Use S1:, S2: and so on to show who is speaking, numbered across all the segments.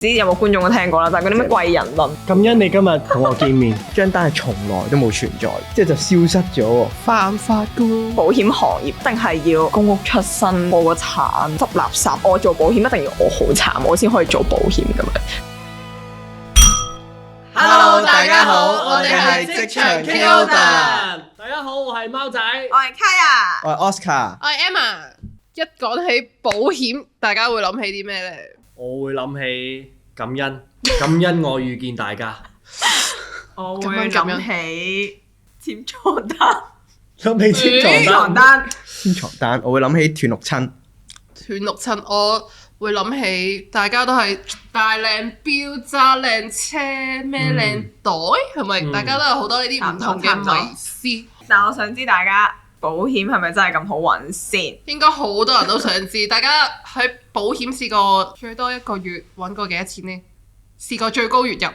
S1: 知有冇觀眾都聽過啦，就係嗰啲咩貴人論。
S2: 感恩你今日同我見面，張單係從來都冇存在，即係就消失咗喎，犯法噶喎。
S1: 保險行業一定係要公屋出身，破個產執垃圾，我做保險一定要我好慘，我先可以做保險咁樣。
S3: Hello， 大家好，我哋係職場 KO 蛋。
S2: 大家好，我係貓仔，
S1: 我係 Kaya，
S4: 我係 Oscar，
S3: 我係 Emma。一講起保險，大家會諗起啲咩呢？
S2: 我會諗起感恩，感恩我遇見大家。
S1: 我會諗起簽床單，
S2: 諗起簽
S1: 床單，
S4: 簽床單，我會諗起斷六親。
S3: 斷六親，我會諗起大家都係戴靚錶、揸靚車、孭靚袋，係咪？大家都有好多呢啲唔同嘅迷思。
S1: 但我想知大家保險係咪真係咁好揾先？
S3: 應該好多人都想知，大家喺保險試過最多一個月揾過幾多錢呢？試過最高月入？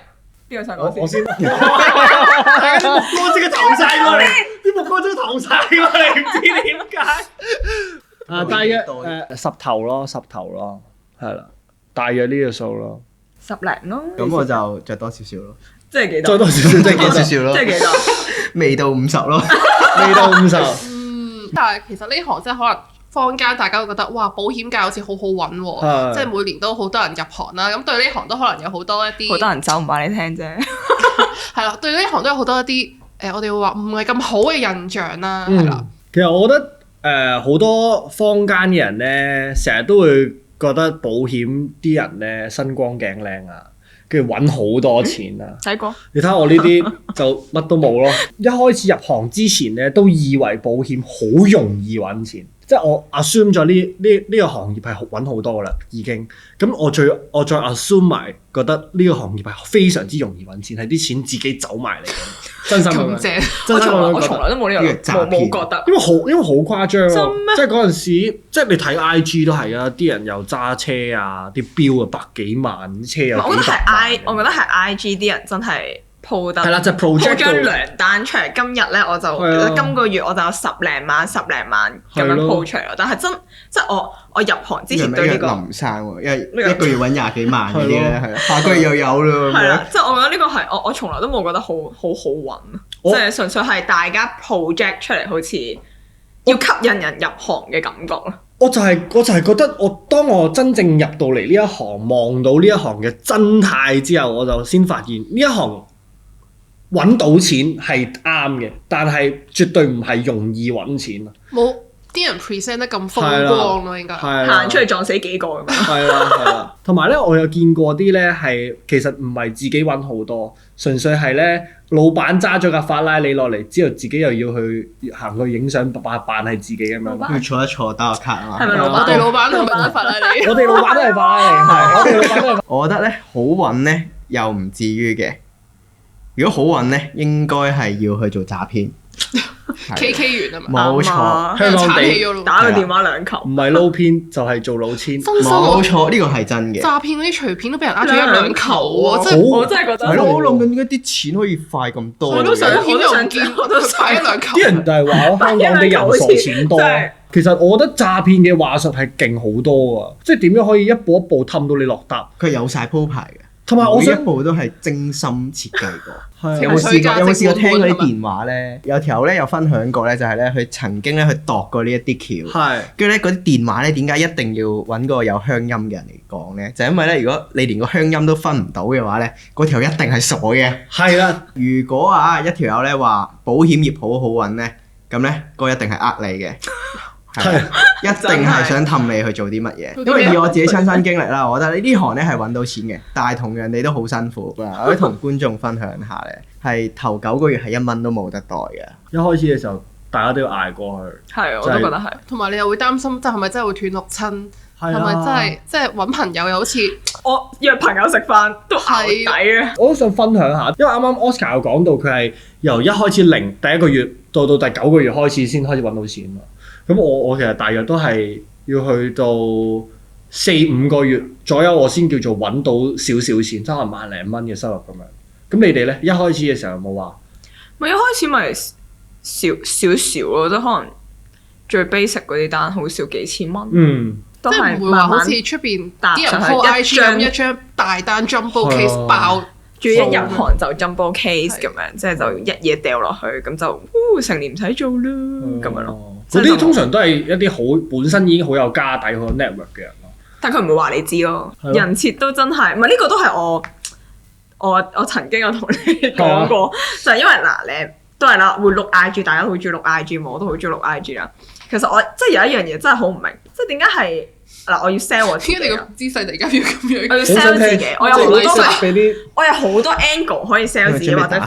S1: 邊個想講先？
S2: 我先，大家啲目光即刻投晒過嚟，啲目光即刻投晒過嚟，唔知點解。大約十頭咯，係啦，大約呢個數咯
S1: ，10零咯。
S4: 咁我就再多少少咯，
S1: 即係幾多？
S2: 再多少少，
S4: 即係幾少少咯，
S1: 即係幾多？
S4: 未到50咯，
S2: 未到50。
S3: 但係其實呢行真係可能坊間大家會覺得哇，保險界好似好好揾喎，即係每年都好多人入行啦。咁對呢行都可能有好多一啲，
S1: 好多人走唔話你聽啫。
S3: 係啦，對呢行都有好多一啲我哋會話唔係咁好嘅印象啦，係啦。
S2: 其實我覺得好多坊間嘅人咧，成日都會覺得保險啲人咧身光頸靚啊，跟住揾好多錢啊。
S1: 睇過。
S2: 你睇下我呢啲就乜都冇咯。一開始入行之前咧，都以為保險好容易揾錢，即係我 assume 咗呢個行業係揾好多噶啦，已經。咁我再 assume 埋，覺得呢個行業係非常之容易揾錢，係啲錢自己走埋嚟嘅。真心
S3: 咁正，
S1: 我從來都冇呢個冇覺得。
S2: 因為好誇張咯，
S1: 咩
S2: 即係嗰陣時，即係你睇 IG 都係啊，啲人又揸車啊，啲錶啊百幾萬，啲車又幾百萬。
S1: 我覺得係 IG 啲人真係鋪得。
S2: 係啦，就 project
S1: 張糧單出嚟。今日咧我就今個月我就有10零萬咁樣鋪出嚟咯。但係即係我入行之前對呢個
S4: 林生喎，因為一個月揾20幾萬嗰啲咧，係下個月又有咯。
S1: 係啦，即係我覺得呢個係我從來都冇覺得好揾，即係純粹係大家 project 出嚟，好似要吸引人入行嘅感覺咯。
S2: 我就係覺得當我真正入到嚟呢一行，望到呢一行嘅真態之後，我就先發現呢一行揾到錢係啱嘅，但係絕對唔係容易揾錢啊！
S3: 冇啲人 present 得咁風光咯，應該
S1: 行出去撞死幾個咁樣。
S2: 係啦，同埋咧，我有見過啲咧係其實唔係自己揾好多，純粹係咧老闆揸咗架法拉利落嚟之後，自己又要去行去影相扮係自己咁樣。
S4: 要坐一坐打個卡啊嘛。
S1: 係咪
S3: 我哋老闆係咪都法拉利？
S2: 我哋老闆都係法拉利，係我哋老闆都係。
S4: 我覺得咧好揾咧又唔至於嘅，如果好揾咧應該係要去做詐騙。
S3: KK 完啊嘛，
S4: 冇錯，
S2: 香港地
S1: 打個電話2球，
S2: 唔係撈偏就係做老千。
S4: 冇錯，呢個係真嘅。
S3: 詐騙嗰啲隨便都俾人呃咗1-2球喎，即係
S1: 我真係覺得。
S4: 係咯，我諗緊點解啲錢可以快咁多？
S3: 我都想見，我都想睇1-2球。
S2: 啲人就係話我香港啲人傻錢多。其實我覺得詐騙嘅話術係勁好多啊，即係點樣可以一步一步氹到你落搭。
S4: 佢有晒鋪排嘅，
S2: 同埋我
S4: 每一步都係精心設計過。
S2: 係
S4: 有冇試過聽嗰啲電話咧？有條友咧有分享過咧，就係咧佢曾經咧去度過呢一啲橋，
S2: 係
S4: 跟住咧嗰啲電話咧點解一定要揾個有鄉音嘅人嚟講咧？就因為咧，如果你連個鄉音都分唔到嘅話咧，嗰條一定係傻嘅。
S2: 係啦，
S4: 如果一條友咧話保險業好好揾咧，咁咧嗰個一定係呃你嘅。係，一定係想氹你去做啲乜嘢，因為以我自己親身經歷啦，我覺得呢行咧係揾到錢嘅，但係同樣你都好辛苦㗎。我可以同觀眾分享下咧，係頭9個月係1蚊都冇得袋嘅。
S2: 一開始嘅時候，大家都要捱過去。
S1: 係，我都覺得係。
S3: 同埋你又會擔心，即係咪真係會斷六親？係咪真係即係揾朋友又好似
S1: 我約朋友食飯都係抵啊！
S2: 我都想分享下，因為啱啱 Oscar 有講到佢係由一開始零第1個月到第9個月開始先開始揾到錢嘛。咁我其實大約都係要去到4-5個月左右，我先叫做揾到少少錢，可能萬零蚊嘅收入咁樣。咁你哋咧一開始嘅時候有冇話？
S1: 咪一開始咪少咯，即係可能最 basic 嗰啲單好少幾千蚊。都
S3: 即係
S1: 係慢慢
S3: 唔會話好似出邊
S1: 搭
S3: 啲人
S1: 上去
S3: po
S1: 一
S3: IG
S1: 張
S3: 咁一張大單 jumbo
S2: 係
S3: case 爆，
S1: 仲要一入行就 jumbo case 咁樣，即係就一嘢掉落去，咁就成年唔使做啦咁樣咯。
S2: 哦嗰啲通常都係一啲好本身已經好有家底、好有 network 嘅人咯。
S1: 但佢唔會話你知咯，
S2: 係咯
S1: 人設都真係，唔係呢個都係我曾經有同你講過，就係因為嗱你都係啦，會錄 IG，大家都好中意錄 IG 嘛，我都好中意錄 IG 啦。其實我即係有一樣嘢真係好唔明，即係點解係嗱我要 sell 我自己啊
S3: 點解你個姿勢突然間要咁樣？
S1: 我要 sell 自己，我有好多
S2: 俾啲
S1: 我有好多 angle 可以 sell 自己或者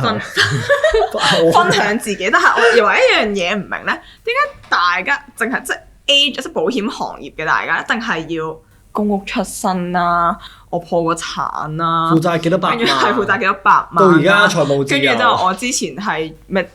S1: 分享自己，但係我又話一樣嘢唔明咧，點解大家淨係即係即係保險行業嘅大家一定係要公屋出身啦，我破過產啦，
S2: 負債幾多百萬，
S1: 跟住係負債幾多百萬，
S2: 到而家財務自由。
S1: 跟住之後我之前係咩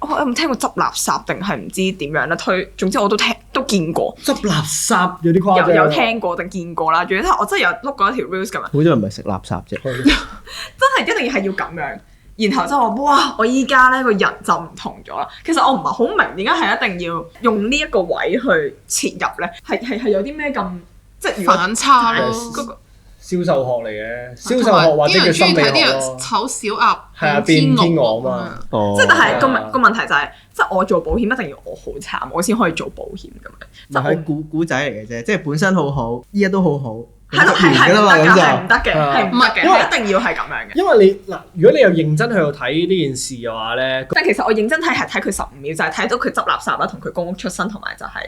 S1: 我有冇聽過執垃圾定係唔知點樣啦？總之我都見過，
S2: 執垃圾有啲誇張。
S1: 有聽過定見過啦。仲要我真係有碌過一條 reels 咁樣。
S4: 好多人唔係食垃圾啫，
S1: 真係一定係要咁樣，然後就話哇，我依家咧個人就唔同咗啦。其實我唔係好明點解係一定要用呢一個位去切入咧，係有啲咩咁即係如果
S3: 反差咯。
S1: 嗰個
S2: 銷售學嚟嘅，銷售學或者叫心理
S3: 啲人中意睇啲
S2: 學咯。
S3: 人醜小鴨
S2: 係啊
S3: 變
S2: 變天鵝
S3: 鵝
S2: 嘛
S4: 哦
S1: 即係但係個問題就係，即係我做保險一定要我好慘，我先可以做保險咁樣。
S4: 就係古仔嚟嘅啫，即係本身好好，依家都好好，
S1: 係咯，係
S4: 㗎啦嘛，
S1: 唔得㗎，係
S4: 咁
S1: 唔得嘅，係唔得嘅，
S2: 因為
S1: 係一定要係咁樣嘅。
S2: 因為你嗱，如果你又認真去睇呢件事嘅話咧，
S1: 但係其實我認真睇係睇佢15秒，就係睇到佢執垃圾啦，同佢公屋出身，同埋就係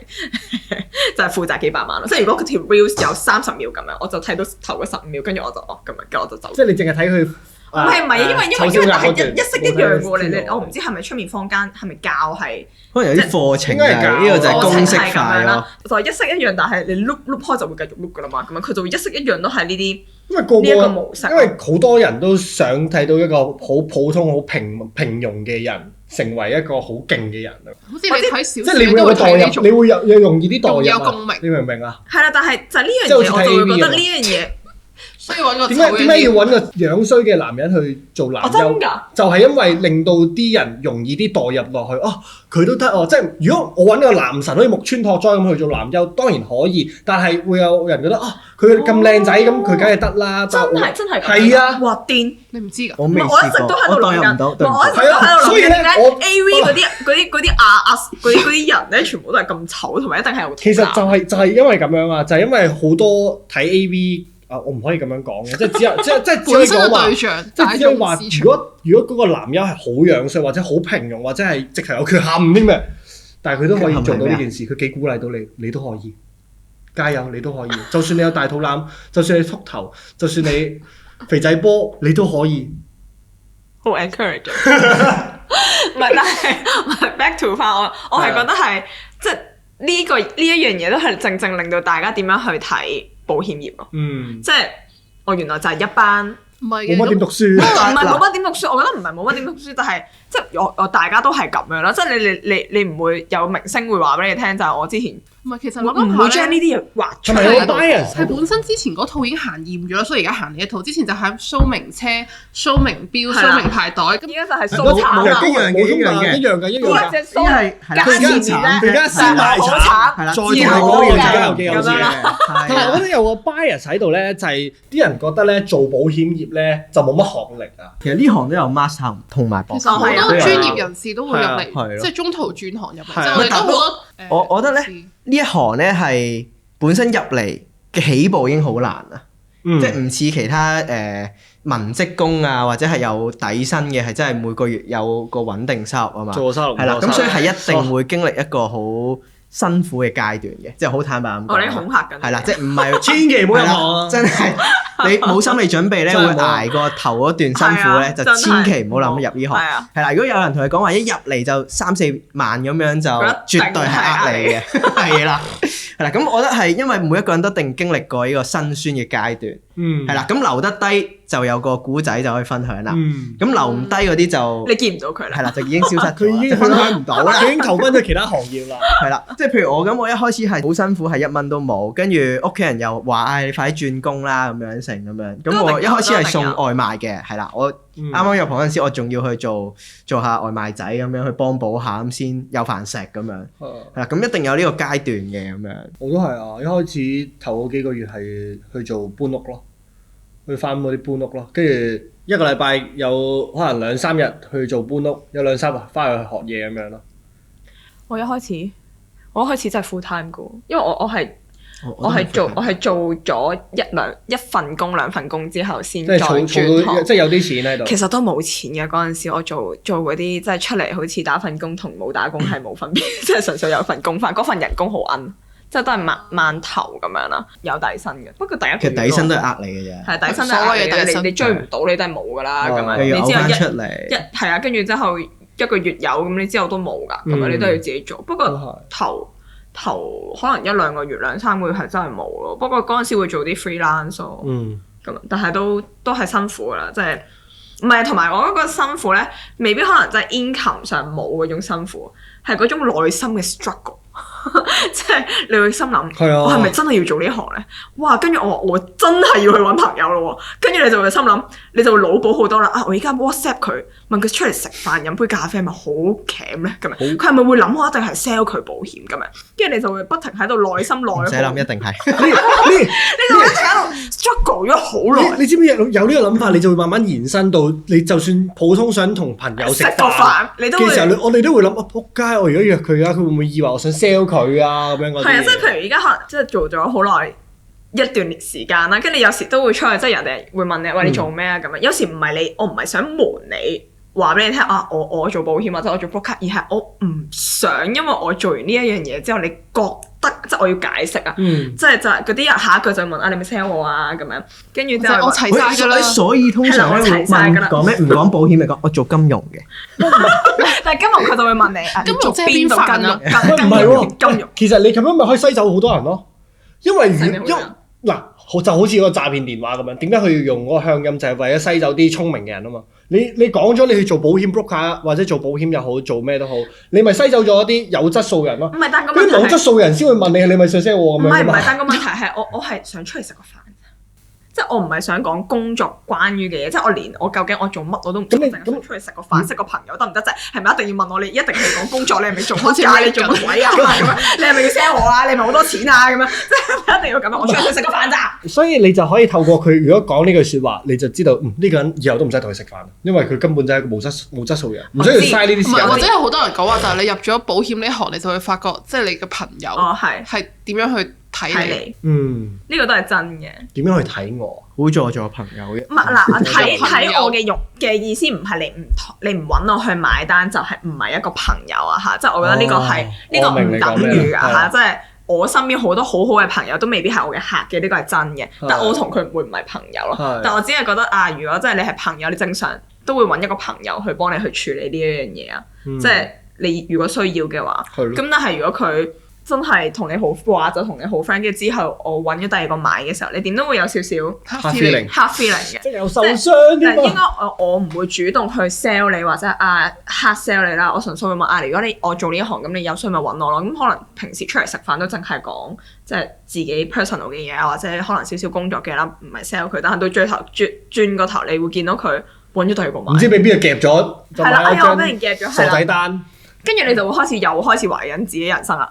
S1: 就係負債幾百萬咯。即係如果佢條 reels 有30秒咁樣，我就睇到頭嗰15秒，跟住我就咁樣，跟住我就走。
S2: 即係你淨係睇佢。
S1: 唔係，因為但係一式一樣嘅喎，你
S2: 冇睇
S1: 我唔知係咪出面坊間係咪教係
S4: 可能有啲課程
S2: 應該係
S4: 㗎，呢個就係公式
S1: 課程係咁
S4: 化咯
S1: 樣啦。，就係一式一樣，但係你碌開就會繼續碌噶啦嘛，咁樣佢就會一式一樣都係呢啲。
S2: 因為個
S1: 呢一個模式
S2: 因為好多人都想睇到一個好普通、好平庸嘅人成為一個好勁嘅人啊！
S3: 好似你睇小
S2: 即係你會有
S3: 會
S2: 個代入，
S3: 睇呢種
S2: 你會有容易啲代入啊
S3: 有共鳴
S2: 你明唔明啊？
S1: 係啦，但係就係呢樣
S2: 即係好似
S1: 嘢，我就會覺得
S2: 睇 AV
S1: 呢樣嘢，
S3: 需要揾個
S2: 點解要揾個樣衰嘅男人去做男
S1: 我真
S2: 優？
S1: 㗎。
S2: 就係因為令到啲人容易啲代入落去，哦，佢都得哦，即係如果我揾個男神好似木村拓哉咁去做男優，當然可以，但係會有人覺得啊，佢咁靚仔，咁佢梗係得啦。
S1: 真係咁樣
S2: 係啊，
S1: 哇癲！
S3: 你唔知㗎？
S4: 我未
S1: 我一直都
S4: 試過，
S1: 喺度諗緊，
S4: 我代入唔到，對唔住
S1: 我一直都喺度諗
S2: 所以呢
S1: 緊點解
S2: 我
S1: AV 嗰啲人咧，全部都係咁醜，同埋一定係有
S2: 其實就係因為咁樣啊，就係因為好多睇 AV 啊，我唔可以咁樣講嘅，即係只有即係只可以
S3: 本身
S2: 講話
S3: 嘅對。象
S2: 即係
S3: 大
S2: 只係話
S3: 眾，市場。
S2: 如果嗰個男優係好樣衰，或者好平庸，或者係直頭有缺陷添嘅，但係佢都可以做到呢件事，佢幾鼓勵到你，你都可以加油，你都可以。就算你有大肚腩，就算你禿頭，就算你肥仔波，你都可以。
S1: 好 encourage。唔係，但係 back to 翻我係覺得係即係呢一樣嘢都係正令到大家點樣去睇保險業咯。
S2: 嗯，
S1: 即係我原來就係一班。
S3: 唔係嘅，
S2: 冇乜點讀書。
S1: 唔係冇乜點讀書，我覺得唔係冇乜點讀書，但係即係我大家都係咁樣啦，即係你唔會有明星會話俾你聽，就係我之前
S3: 唔係，其實
S1: 唔會將呢
S3: 諗
S1: 啲嘢畫出
S2: 係咪有
S1: 嚟。
S2: bias
S3: 係本身之前嗰套已經行厭咗啦，所以而家行呢一套。之前就係 show 名車、show 名錶、
S1: 係啦
S3: show 名牌袋，咁
S1: 而家就係
S2: 冇
S1: 蘇慘啦，
S4: 一樣嘅
S2: 一樣嘅，一樣嘅。
S1: 呢一隻蘇
S4: 係係啦
S1: 加錢
S4: 先
S1: 啫，
S2: 而家先賣
S1: 好
S2: 慘
S1: 慘，
S4: 係啦，
S2: 再
S1: 然後
S2: 講嘢
S1: 嘅
S2: 大家有幾有錢
S1: 咁樣啦
S2: 嘅。同埋我覺得有個 bias 喺度咧，就係啲人覺得咧做保險業咧就冇乜學歷啊。
S4: 其實呢行都有 master 同埋博士，
S3: 其實好多
S1: 係啊
S3: 專業人士都會入
S4: 係啊
S3: 嚟，即係中途轉行入嚟。即
S2: 係啊
S3: 係我哋都好多。
S4: 我覺得咧呢一行咧係本身入嚟嘅起步已經好難啊，
S2: 嗯
S4: 即係唔似其他文職工啊，或者係有底薪嘅，係真係每個月有個穩定收入啊嘛。
S2: 做收入
S4: 係啦，咁所以係一
S2: 哦
S4: 定會經歷一個好辛苦嘅階段嘅，即係好坦白咁
S1: 我哋
S4: 講。
S1: 恐嚇緊。
S4: 係啦，即係唔係
S2: 千祈唔好入
S4: 係啦
S2: 行啊！
S4: 真係你冇心理準備咧，會
S2: 真係冇
S4: 捱過頭嗰段辛苦咧，就
S1: 係啊
S4: 千祈唔好諗入呢行。
S1: 係啊，
S4: 係啦，如果有人同你講話一入嚟就3-4萬咁樣，就絕對係呃你嘅。係啦，係啦，咁我覺得係因為每一個人都一定經歷過呢個辛酸嘅階段。
S2: 嗯，
S4: 係啦，咁留得低就有個古仔就可以分享啦。
S2: 嗯，
S4: 咁留唔低嗰啲就
S1: 你見唔到佢啦。
S4: 係啦，就已經消失咗，
S2: 佢已經
S4: 就分享唔到啦。
S2: 佢已經投奔咗其他行業啦。
S4: 係啦，即係譬如我咁，我一開始係好辛苦，係1蚊都冇，跟住屋企人又話：唉，你快啲轉工啦，咁樣成咁樣。咁我一開始係送外賣嘅，係啦，我啱啱入行嗰陣時，我仲要去做下外賣仔咁樣，去幫補下咁先有飯食咁樣。係啦，咁一定有呢個階段嘅咁樣。
S2: 我都係啊，一開始頭嗰幾個月係去做搬屋咯，去翻嗰啲搬屋咯，跟住一個禮拜有可能2-3日去做搬屋，有2-3日翻去學嘢咁樣咯。
S1: 我一開始真係 full time 嘅，因為我係做咗一份工2份工之後先再轉行，
S2: 即係有啲錢喺度。
S1: 其實都冇錢嘅嗰陣時，我做嗰啲即係出嚟好似打份工同冇打工係冇分別，即係純粹有份工返，嗰份人工好奀，即係都係萬頭咁樣啦，有底薪嘅。不過第一
S4: 其實底薪都係呃你嘅啫，
S1: 係底薪都係呃你嘅，你追唔到你都係冇㗎啦咁樣。
S4: 你之後出嚟
S1: 係啊，跟住之後1個月有咁，你之後都冇㗎，咁樣你都要自己做。不過頭可能1-2個月2-3個月係真係冇咯。不過嗰陣時會做啲 freelance 咯，咁但係都係辛苦㗎啦，即係唔係？同埋我覺得辛苦咧，未必可能真係 income 上冇嗰種辛苦，係嗰種內心嘅 struggle。即係你會心諗，我係咪真係要做呢行咧？哇！跟住我真係要去揾朋友咯。跟住你就會心諗，你就會腦補好多啦。啊！我而家 WhatsApp 佢，問佢出嚟食飯飲杯咖啡，係咪好鉗咧？咁樣佢係咪會諗我一定係 sell 佢保險咁樣？跟住你就會不停喺度內心內。唔使
S4: 諗，一定係。
S1: 你就一直喺度 struggle 咗好耐。
S2: 你知唔知有呢個諗法，你就會慢慢延伸到你就算普通想同朋友食飯，
S1: 你都會
S2: 嘅時候，我哋都會諗：啊仆街！我如果約佢啊，佢會唔會以為我想 sell 佢啊？咁樣嗰啲。
S1: 係啊，即係譬如而家可能即係做咗好耐一段時間啦，跟住有時都會出去，即係人哋會問你：喂，你做咩啊？咁樣有時唔係你，我唔係想瞞你話俾你聽啊！我做保險或者我做 broker，而係我唔想，因為我做完呢一樣嘢之後，你覺得即係我要解釋啊，即係就係嗰啲人下一句就問啊，你咪 sell 我啊咁樣，跟住就
S3: 我齊曬㗎啦。
S4: 所以通常咧會問講咩？唔講保險咪講我做金融嘅。
S1: 但係金融佢就會問你
S3: 金融
S1: 做邊度金融？
S2: 唔係喎，金融其實你咁樣咪可以篩走好多人咯，因為嗱就好似個詐騙電話咁樣，點解佢要用嗰個鄉音？就係為咗篩走啲聰明嘅人啊嘛。你講咗你去做保險 broker 或者做保險又好，做咩都好，你咪篩走咗一啲有質素嘅人咯。
S1: 唔係，但個問題係
S2: 啲冇質素嘅人先會問你咪上 sell 我咁樣。
S1: 唔係，但個問題係我係想出去食個飯。即係我唔係想講工作關於嘅嘢，即係我究竟我做乜我都唔知，淨係想出去食個飯，識個朋友得唔得啫？係咪一定要問我？你一定係講工作，你係咪做乜㗎？你做乜鬼啊？咁樣你係咪要 sell 我啊？你係咪好多錢啊？咁樣即係一定要咁樣，我出去食個飯咋？
S2: 所以你就可以透過佢，如果講呢句説話，你就知道呢個人以後都唔使同佢食飯，因為佢根本就係一個冇質素嘅人，唔需要嘥呢啲時間。
S3: 或者有好多人講話，就係你入咗保險呢行，你就會發覺，即係你嘅朋友係點樣去睇你。
S1: 呢個都係真嘅。
S2: 點樣去睇我？
S4: 好做朋友嘅。
S1: 唔係嗱，睇我嘅意思唔係你唔揾我去買單就係唔係一個朋友啊嚇！即係我覺得呢個係呢個唔等於啊嚇！即係我身邊好多好好嘅朋友都未必係我嘅客嘅，呢個係真嘅。但我同佢會唔係朋友咯。但我只係覺得啊，如果真係你係朋友，你正常都會揾一個朋友去幫你去處理呢一樣嘢啊。即係你如果需要嘅話，咁但係如果佢真係同你好話就同你好 friend，跟住之後我揾咗第二個買嘅時候，你點都會有少少
S2: hard feeling
S1: 嘅，
S2: 即係有受傷添嘛。
S1: 應該我唔會主動去 sell 你或者hard sell 你啦，我純粹會問如果我做呢一行，咁你有需要咪揾我咯。咁可能平時出嚟食飯都淨係講即係自己 personal 嘅嘢啊，或者可能少少工作嘅啦，唔係 sell 佢。但係到最後轉個頭，你會見到佢揾咗第二個買，
S2: 唔知俾邊個夾咗，
S1: 係啦，我俾人夾咗，
S2: 傻仔單。
S1: 跟住你就會開始懷疑自己人生啦，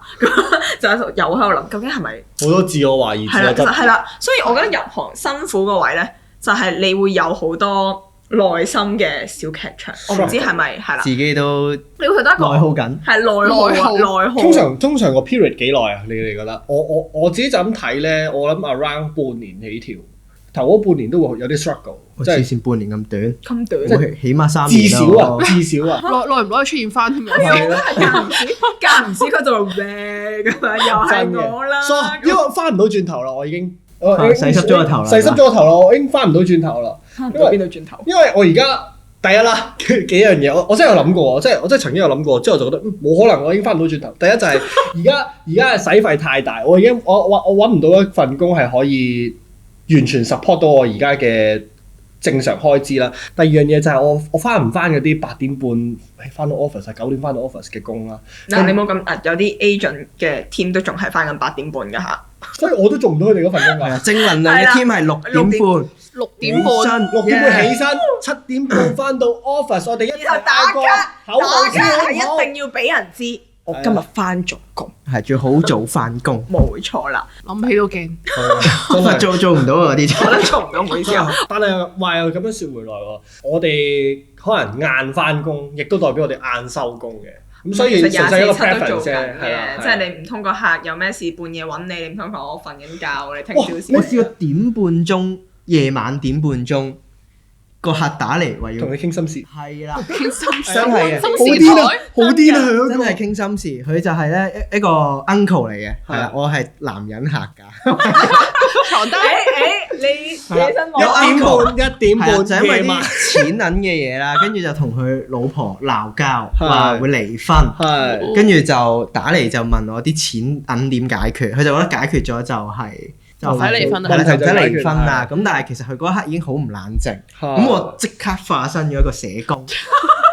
S1: 就又喺度諗究竟係咪
S2: 好多自我懷疑？
S1: 係啦，所以我覺得入行辛苦個位咧，就係你會有好多內心嘅小劇場。我唔知係咪係啦，
S4: 自己都
S1: 你會覺得
S4: 內耗緊，
S1: 係內耗。
S2: 通常個 period 幾耐啊？你哋覺得？我自己就咁睇咧，我諗 around 半年起跳。頭嗰半年都會有啲 struggle，
S4: 即係前半年咁短，
S1: 即
S4: 係起碼3年
S2: 至少啊，
S3: 耐唔耐出現翻添啊？
S1: 係啊，間唔時佢就會咩咁樣，又係我啦。
S2: 因為翻唔到轉頭啦，我已經
S4: 洗濕咗個頭啦，
S2: 我已經翻唔到轉頭啦。
S1: 翻唔到邊度轉頭？
S2: 因為我而家第一啦，幾樣嘢，我真係有諗過，我真係曾經有諗過，之後就覺得冇可能，我已經翻唔到轉頭。第一就係而家嘅使費太大，我揾唔到一份工係可以完全 support 到我而家嘅正常開支啦。第二樣嘢就係我翻唔翻嗰啲8點半翻到 office 9點翻到 office 嘅工啦。
S1: 嗱，你冇咁有啲 agent 嘅 team 都仲係翻緊8點半㗎嚇。
S2: 所以我都做唔到佢哋嗰份工㗎。
S4: 正能量嘅 team 係6點半。
S3: 6點半
S2: 6點半起身，7點半翻到 office， 我哋一齊
S1: 然後打卡，
S2: 口號
S1: 打卡係一定要俾人知，我今日翻咗工，
S4: 係最好早翻工。
S1: 冇錯啦。
S3: 諗起都驚。
S2: 真係
S4: 做唔到啊！啲
S1: 我都做唔到，唔好意思啊。
S2: 但係話又咁樣説回來喎，我哋可能晏翻工，亦都代表我哋晏收工嘅。咁所以
S1: 其實
S2: 純粹一個
S1: 24/7都
S2: preference 啫，
S1: 做緊
S2: 係啦
S1: 嘅，即係你唔通個客有咩事半夜揾你，你唔通講我瞓緊覺，你聽
S2: 哇
S1: 朝先。
S4: 我試過點半鐘，夜晚點半鐘，個客打嚟話要
S2: 同你傾心事，
S4: 係啦，
S3: 傾心事，
S4: 真係嘅
S3: 心
S2: 好
S3: 事台
S2: 癲啊，好癲啊！
S4: 真係傾心事。佢就係咧一個 uncle 嚟嘅，係啦，我係男人客㗎。
S3: 床單。
S1: 你起身
S2: 1點半，1點
S4: 係啊，
S2: 半
S4: 就因為
S2: 夜晚
S4: 啲錢銀嘅嘢啦，跟住就同佢老婆鬧交，
S2: 係
S4: 話會離婚。
S2: 係
S4: 跟住就打嚟就問我啲錢銀點解決，佢就覺得解決咗就係就
S3: 唔使離婚啊
S4: 係啦，就唔使離婚
S2: 係
S4: 啦。咁但係其實佢嗰一刻已經好唔冷靜，咁我即刻化身咗一個社工，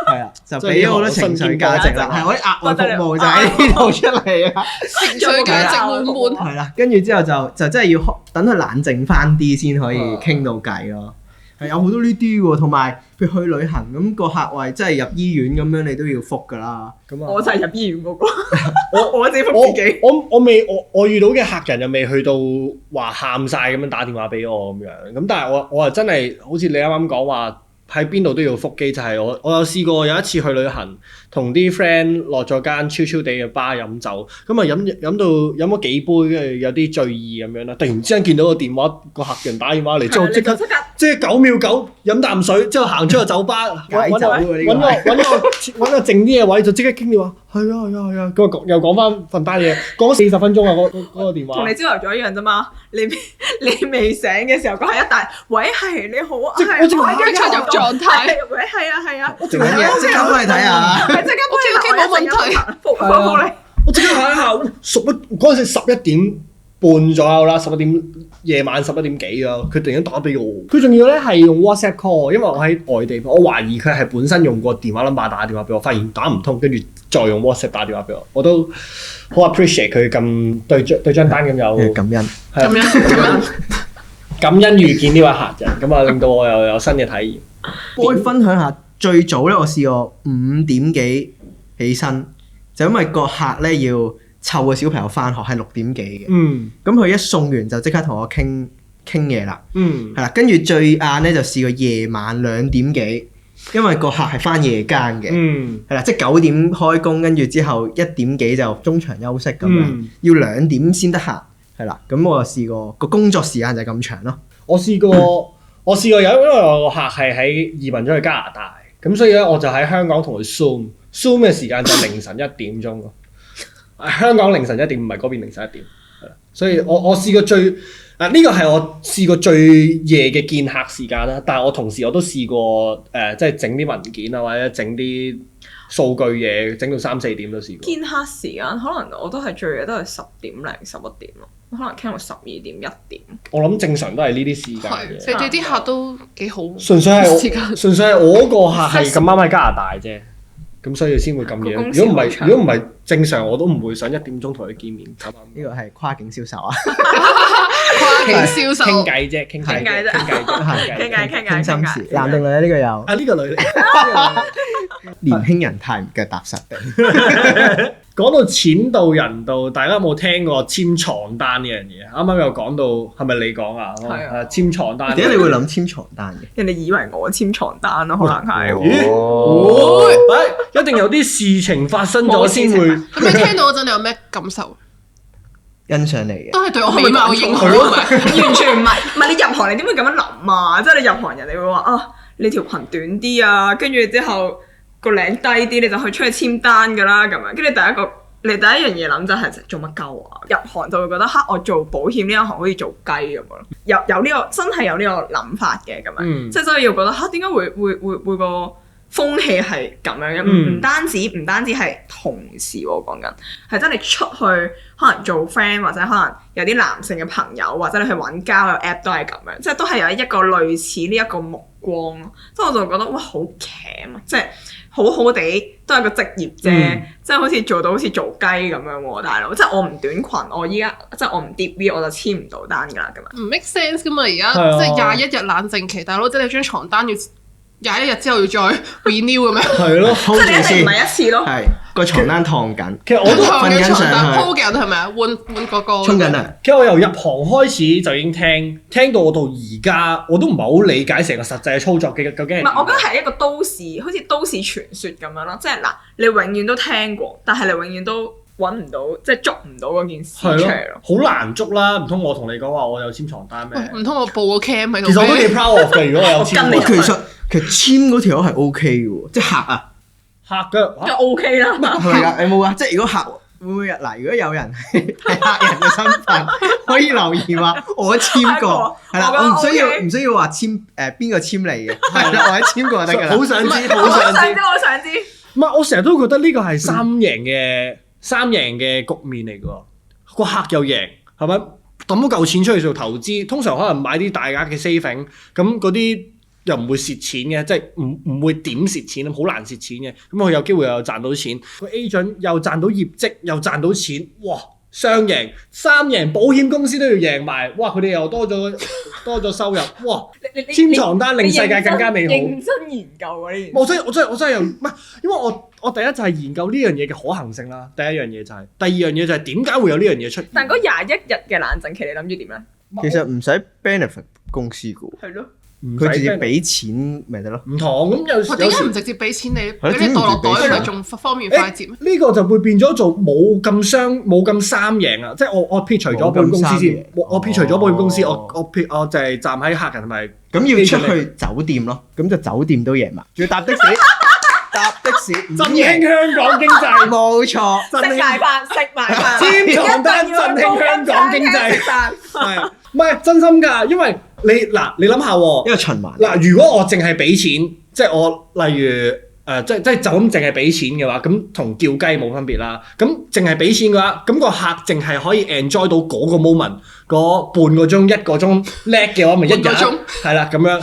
S4: 係啊，就俾咗好多情緒價值啦，係我啲額外服務就喺呢度出嚟啊，
S3: 情緒價值滿滿。
S4: 係啦，跟住之後就真係要等佢冷靜翻啲先可以傾到偈咯。係有好多呢啲喎，同埋譬如去旅行咁個客話真係入醫院咁樣，你都要覆㗎啦。
S2: 咁啊！
S1: 我就係入醫院嗰個，我自己覆自己。
S2: 我遇到嘅客人又未去到話喊晒咁樣打電話俾我咁樣，咁但係我係真係好似你啱啱講話喺邊度都要覆機，就係我有試過有一次去旅行，同啲 friend 落咗間超超地嘅吧飲酒，咁啊飲咗幾杯，跟住有啲醉意咁樣啦，突然之間見到個電話個客人打電話嚟，之後即刻9秒9飲啖水，之後行出個酒吧
S4: 解酒喎呢個
S2: 揾個靜啲嘅位就即刻傾電話，係啊，咁啊又講翻份單嘢，講咗40分鐘啊嗰個電話。
S1: 同你朝頭早一樣啫嘛，你未醒嘅時候講係一大，喂係你好啊，係
S2: 我即刻
S3: 入狀態，
S1: 喂係啊，
S4: 做緊嘢，即刻幫你睇下。
S1: 係即刻幫你
S3: ，OK，冇問題，
S1: 覆你。
S2: 我即刻睇下，嗰陣時11點半左右啦，11點夜晚11點幾啊，佢突然間打俾我，佢仲要咧係用 WhatsApp call，因為我喺外地，我懷疑佢係本身用過電話 number 打電話俾我，發現打唔通，跟住再用 WhatsApp 打電話俾我，我都好 appreciate 佢咁對張單咁有
S4: 感恩，
S2: 感恩遇見呢位客人，咁啊令到我又有新嘅體驗。
S4: 我可以分享下最早咧，我試過5點幾起身，就因為個客咧要湊個小朋友翻學，係6點幾嘅。咁佢一送完就即刻同我傾嘢啦。係啦，跟住最晏咧就試過夜晚2點幾，因為個客係翻夜更嘅。係啦，即係9點開工，跟住之後1點幾就中場休息咁樣，要2點先得閒。係啦，咁我就試過個工作時間就係咁長咯。
S2: 我試過有，因為我個客係喺移民咗去加拿大，咁所以咧我就喺香港同佢 Zoom 嘅時間就凌晨1點鐘咯。香港凌晨1點，唔係嗰邊凌晨1點。所以我試過呢個係我試過最夜嘅見客時間啦。但係我同時我都試過即係整啲文件啊，或者整啲數據嘢，整到3、4點都試過。
S1: 見客時間可能我都係最夜都係10點零11點咯，可能傾到12點1點。
S2: 我諗正常都係呢啲時間嘅。
S3: 你哋啲客都幾好。
S2: 純粹係我個客係咁啱喺加拿大啫。咁所以先會咁夜。如果唔係正常，我都唔會想1點鐘同佢見面。
S4: 呢個係跨境銷售啊！
S3: 跨境銷售
S2: 傾偈啫，傾
S4: 傾心事。男定女啊？呢個有
S2: 啊，呢個女
S4: 年輕人太唔腳踏實地。
S2: 講到錢到人到，大家有冇聽過簽床單呢樣嘢？啱啱有講到，係咪你講啊？簽床單。
S4: 點解你會諗簽床單嘅？
S1: 人哋以為我簽床單咯，可能係。
S2: 一定有啲事情發生咗先會。
S3: 係咪聽到嗰陣你有咩感受？
S4: 欣賞你嘅。
S3: 都係對我美貌認可，
S1: 完全唔係你入行你點會咁樣諗啊？即係你入行人哋會話啊，你條裙短啲啊，跟住之後個領低啲，你就去出去簽單㗎啦咁樣。跟住你第一樣嘢諗就係做乜鳩啊？入行就會覺得我做保險呢一行好似做雞咁樣咯。有呢個真係有呢個諗法嘅咁樣，即係所以要覺得點解會個風氣係咁樣嘅，唔單止係同事喎，講緊係真係出去可能做 friend 或者可能有啲男性嘅朋友或者你去揾交友 app 都係咁樣，即係都係有一個類似呢一個目光咯。即係我就覺得哇好鉗啊！即係好好地都係個職業啫，即係好似做到好似做雞咁樣喎，大佬！即係我唔短裙，我依家即係我唔 deep V 我就簽唔到單㗎啦，咁樣
S3: 唔 make sense 噶嘛？而家即係21日冷靜期，大佬即係你張床單要21日之後要再 renew 咁樣。
S2: 係咯，
S1: 即係你一定唔係一次咯。
S4: 係個床單燙緊，
S2: 其實我都
S4: 瞓緊上去，
S3: 鋪緊係咪啊？換嗰個
S4: 沖緊啊！
S2: 其實我由入行開始就已經聽到我到而家，我都唔係好理解成個實際嘅操作嘅究竟係。
S1: 唔係，我覺得係一個都市，好似都市傳說咁樣咯。即係嗱，你永遠都聽過，但係你永遠都揾唔到，即係捉唔到嗰件事出嚟咯。
S2: 好難捉啦！唔通我同你講話我有簽床單咩？
S3: 唔通我報個 cam 喺度？
S2: 其實我都幾 proud of 嘅，如果我有簽過。
S4: 其實簽嗰條友係 OK 嘅喎，即係客啊，
S2: 客嘅
S1: 就 OK 啦。
S4: 係咪㗎？你冇啊？即係如果客會唔會嗱？如果有人係客人嘅身份，可以留言話我簽過，係啦，我唔需要話簽邊個簽你嘅，係啦，我簽過就得㗎啦。
S2: 好想知，
S1: 我想知。
S2: 唔係，我成日都覺得呢個係三贏嘅局面嚟㗎喎。個客又贏，係咪抌咗嚿錢出去做投資？通常可能買啲大額嘅 saving，咁嗰啲又唔會蝕錢嘅，即係唔會點蝕錢，好難蝕錢嘅。咁佢有機會又賺到錢，個 agent 又賺到業績，又賺到錢，哇！雙贏、三贏，保險公司都要贏埋，哇！佢哋又多咗收入，哇！簽床單令世界更加美好。
S1: 認真研究啊呢件事。
S2: 我真係又唔係，因為我第一就係研究呢樣嘢嘅可行性啦。第一樣嘢就係，第二樣嘢就係點解會有呢樣嘢出現。
S1: 但嗰21日嘅冷靜期，你諗住點咧？
S4: 其實唔使 benefit 公司嘅喎。
S1: 係咯。
S4: 佢直接俾錢咪得咯，
S2: 唔同咁有時。
S3: 點解唔直接俾錢你？俾你袋落袋唔係仲方便快捷咩？
S2: 呢個就會變咗做冇咁三贏啊！即係我撇除咗保險公司先，我撇除咗保險公司，我就係站喺客人同埋。
S4: 咁要出去酒店咯，咁就酒店都贏埋，仲要搭的士，
S2: 振興香港經濟，
S4: 冇錯，
S1: 食埋飯，
S2: 簽床單振興香港經濟，係唔係真心㗎？因為你諗下喎，
S4: 一個循環。
S2: 嗱，如果我淨係俾錢，即係我例如即係就咁淨係俾錢嘅話，咁同叫雞冇分別啦。咁淨係俾錢嘅話，咁個客淨係可以 enjoy 到嗰個 moment，嗰半個鐘、1個鐘叻嘅話，咪一日係啦咁樣。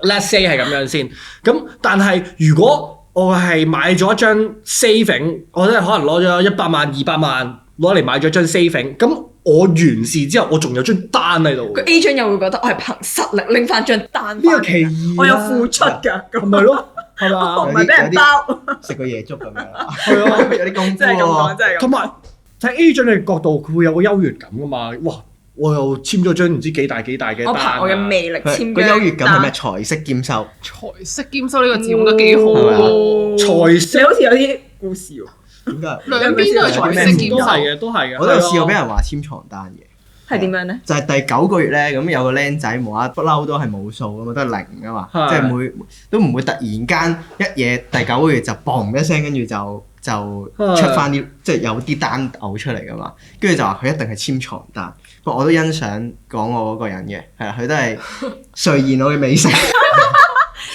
S2: Let's say 係咁樣先。咁但係如果我係買咗一張 saving， 我真係可能攞咗100萬、200萬攞嚟買咗張 saving， 咁我完事之後，我仲有張單喺度。
S1: 個 agent 又會覺得我係憑實力拎翻張單。
S2: 呢個奇異，
S1: 我有付出㗎，
S2: 咁咪咯，係嘛？
S1: 唔係俾人包，
S4: 食個夜粥咁樣。
S2: 係啊，
S4: 有啲功夫
S1: 真係咁講，真係咁。
S2: 同埋喺 agent 嘅角度，佢會有個優越感㗎嘛。哇！我又簽咗張唔知幾大嘅單。
S1: 我憑我嘅魅力簽
S4: 個優越感係咩？財色兼收。
S3: 財色兼收呢個字用得幾好啊！
S2: 財色
S1: 你好似有啲故事喎。
S4: 點解？
S3: 兩邊都係財色兼收。
S2: 都係嘅。
S4: 我都有試過俾人話簽床單嘅。
S1: 係點樣咧？
S4: 就係第9個月咧，咁有個僆仔無啦不嬲都係冇數噶嘛，都係0噶嘛，即係都唔會突然間一嘢第9個月就嘣一聲，跟住就出翻啲即係有啲單嘔出嚟噶嘛，跟住就話佢一定係簽床單。不過我都欣賞講我嗰個人嘅，係啦，佢都係垂涎我嘅美食。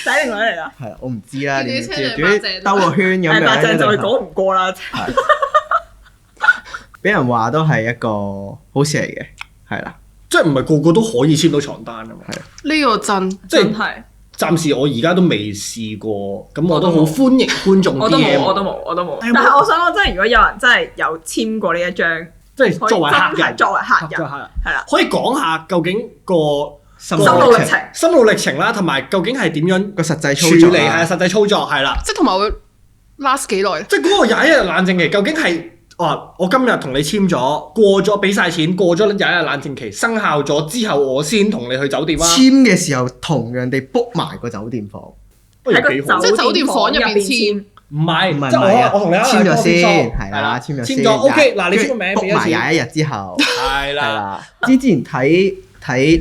S1: 仔定女嚟㗎？
S4: 係啦，我唔知啦，點知
S3: 點
S4: 兜個圈咁樣。
S1: 大隻就講唔過啦。
S4: 俾人話都係一個好事嚟嘅，係啦，
S2: 即係唔係個個都可以簽到床單㗎嘛？係
S3: 呢個
S1: 真係。
S2: 暫時我而家都未試過，咁我都好歡迎觀眾啲嘢。
S1: 我都冇。但係我想講，真係如果有人真係有簽過呢一張，
S2: 即係作為客人，
S1: 係啦，
S2: 可以講下究竟個
S4: 心
S2: 路歷程啦，同埋究竟係點樣
S4: 個實際操作，
S2: 處理係實際操作係啦。
S3: 即係同埋會 last 幾耐？
S2: 即係嗰個21日冷靜期究竟係我今日同你簽咗，過咗俾晒錢，過咗21日冷靜期生效咗之後，我先同你去酒店啊。
S4: 簽嘅時候同樣地 book 埋個酒店房，
S1: 喺個
S3: 即係酒店房入邊簽。
S2: 唔係，即係我同你
S4: 簽咗先，係啦，簽咗
S2: OK 嗱，你簽個名俾
S4: 埋21日之後，
S2: 係啦。
S4: 之前睇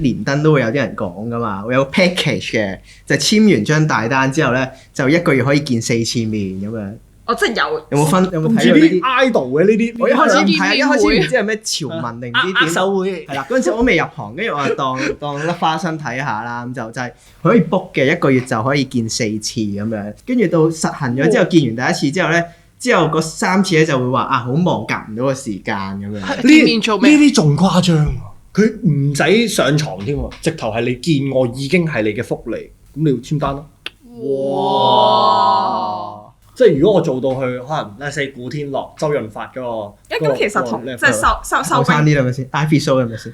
S4: 連登都會有啲人講噶嘛，會有個 package 嘅，就簽完張大單之後咧，就1個月可以見4次面咁樣。
S1: 我真係
S4: 有冇睇
S2: 唔知啲
S4: 過呢啲？
S2: idol 嘅呢啲，
S4: 我一開始唔睇，
S3: 見
S4: 一開始
S3: 面會
S4: 唔知係咩潮文定唔知點。
S2: 手會
S4: 係啦，嗰陣時我未入行，跟住我係當粒花生睇下啦，咁就係可以 book 嘅，一個月就可以見4次咁樣。跟住到實行咗之後，見完第一次之後咧，之後嗰3次咧就會話啊好忙，夾唔到個時間咁樣。
S3: 係見面做咩？
S2: 呢啲仲誇張喎，佢唔使上床添喎，直頭係你見我已經係你嘅福利，咁你要簽單咯。
S3: 哇！
S2: 即係如果我做到去可能咧四古天樂、周潤發嗰個，
S1: 咁其實同即係收
S4: 後生
S1: 兵
S4: 啲係咪先？Ivy Show 係咪先？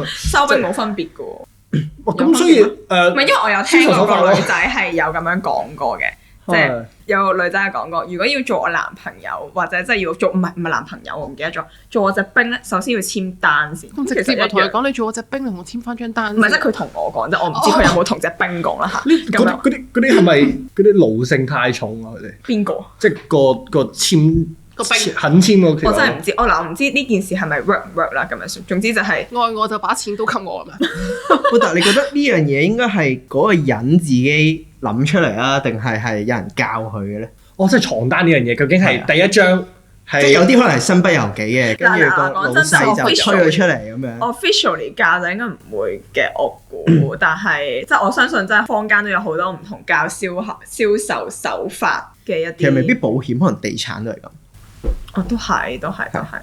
S1: 收兵冇分別嘅喎。
S2: 咁所以
S1: 唔係因為我有聽過
S2: 手法咯
S1: 個女仔係有咁樣講過嘅，即係有女仔係講過，如果要做我男朋友或者即係要做唔係男朋友，我唔記得咗，做我隻兵咧，首先要簽單先。
S3: 咁直接咪同佢
S1: 佢
S3: 講，你做我隻兵，同我簽翻張單。
S1: 唔係即係佢同我講啫，我唔知佢有冇同隻兵講啦嚇。
S2: 嗰啲係咪嗰啲奴性太重啊？佢哋
S1: 邊個？
S2: 即係個簽
S3: 個兵
S2: 肯簽嗰條。
S1: 我真係唔知，我唔知呢件事係咪 work 唔 work 啦咁樣算。總之就係
S3: 愛我就把錢都給我咁樣。
S4: 但係你覺得呢樣嘢應該係嗰個人自己諗出嚟啊，定係有人教佢嘅咧？
S2: 哦，即係床單呢樣嘢，究竟係第一張係
S4: 即係有啲可能係身不由己嘅，跟住個老
S1: 講真
S4: 細就吹佢出嚟咁樣。
S1: officially 教就應該唔會嘅，我估。但係即係我相信，真係坊間都有好多唔同教銷售手法嘅一啲。
S4: 其實未必保險，可能地產都係咁。
S1: 哦，都係。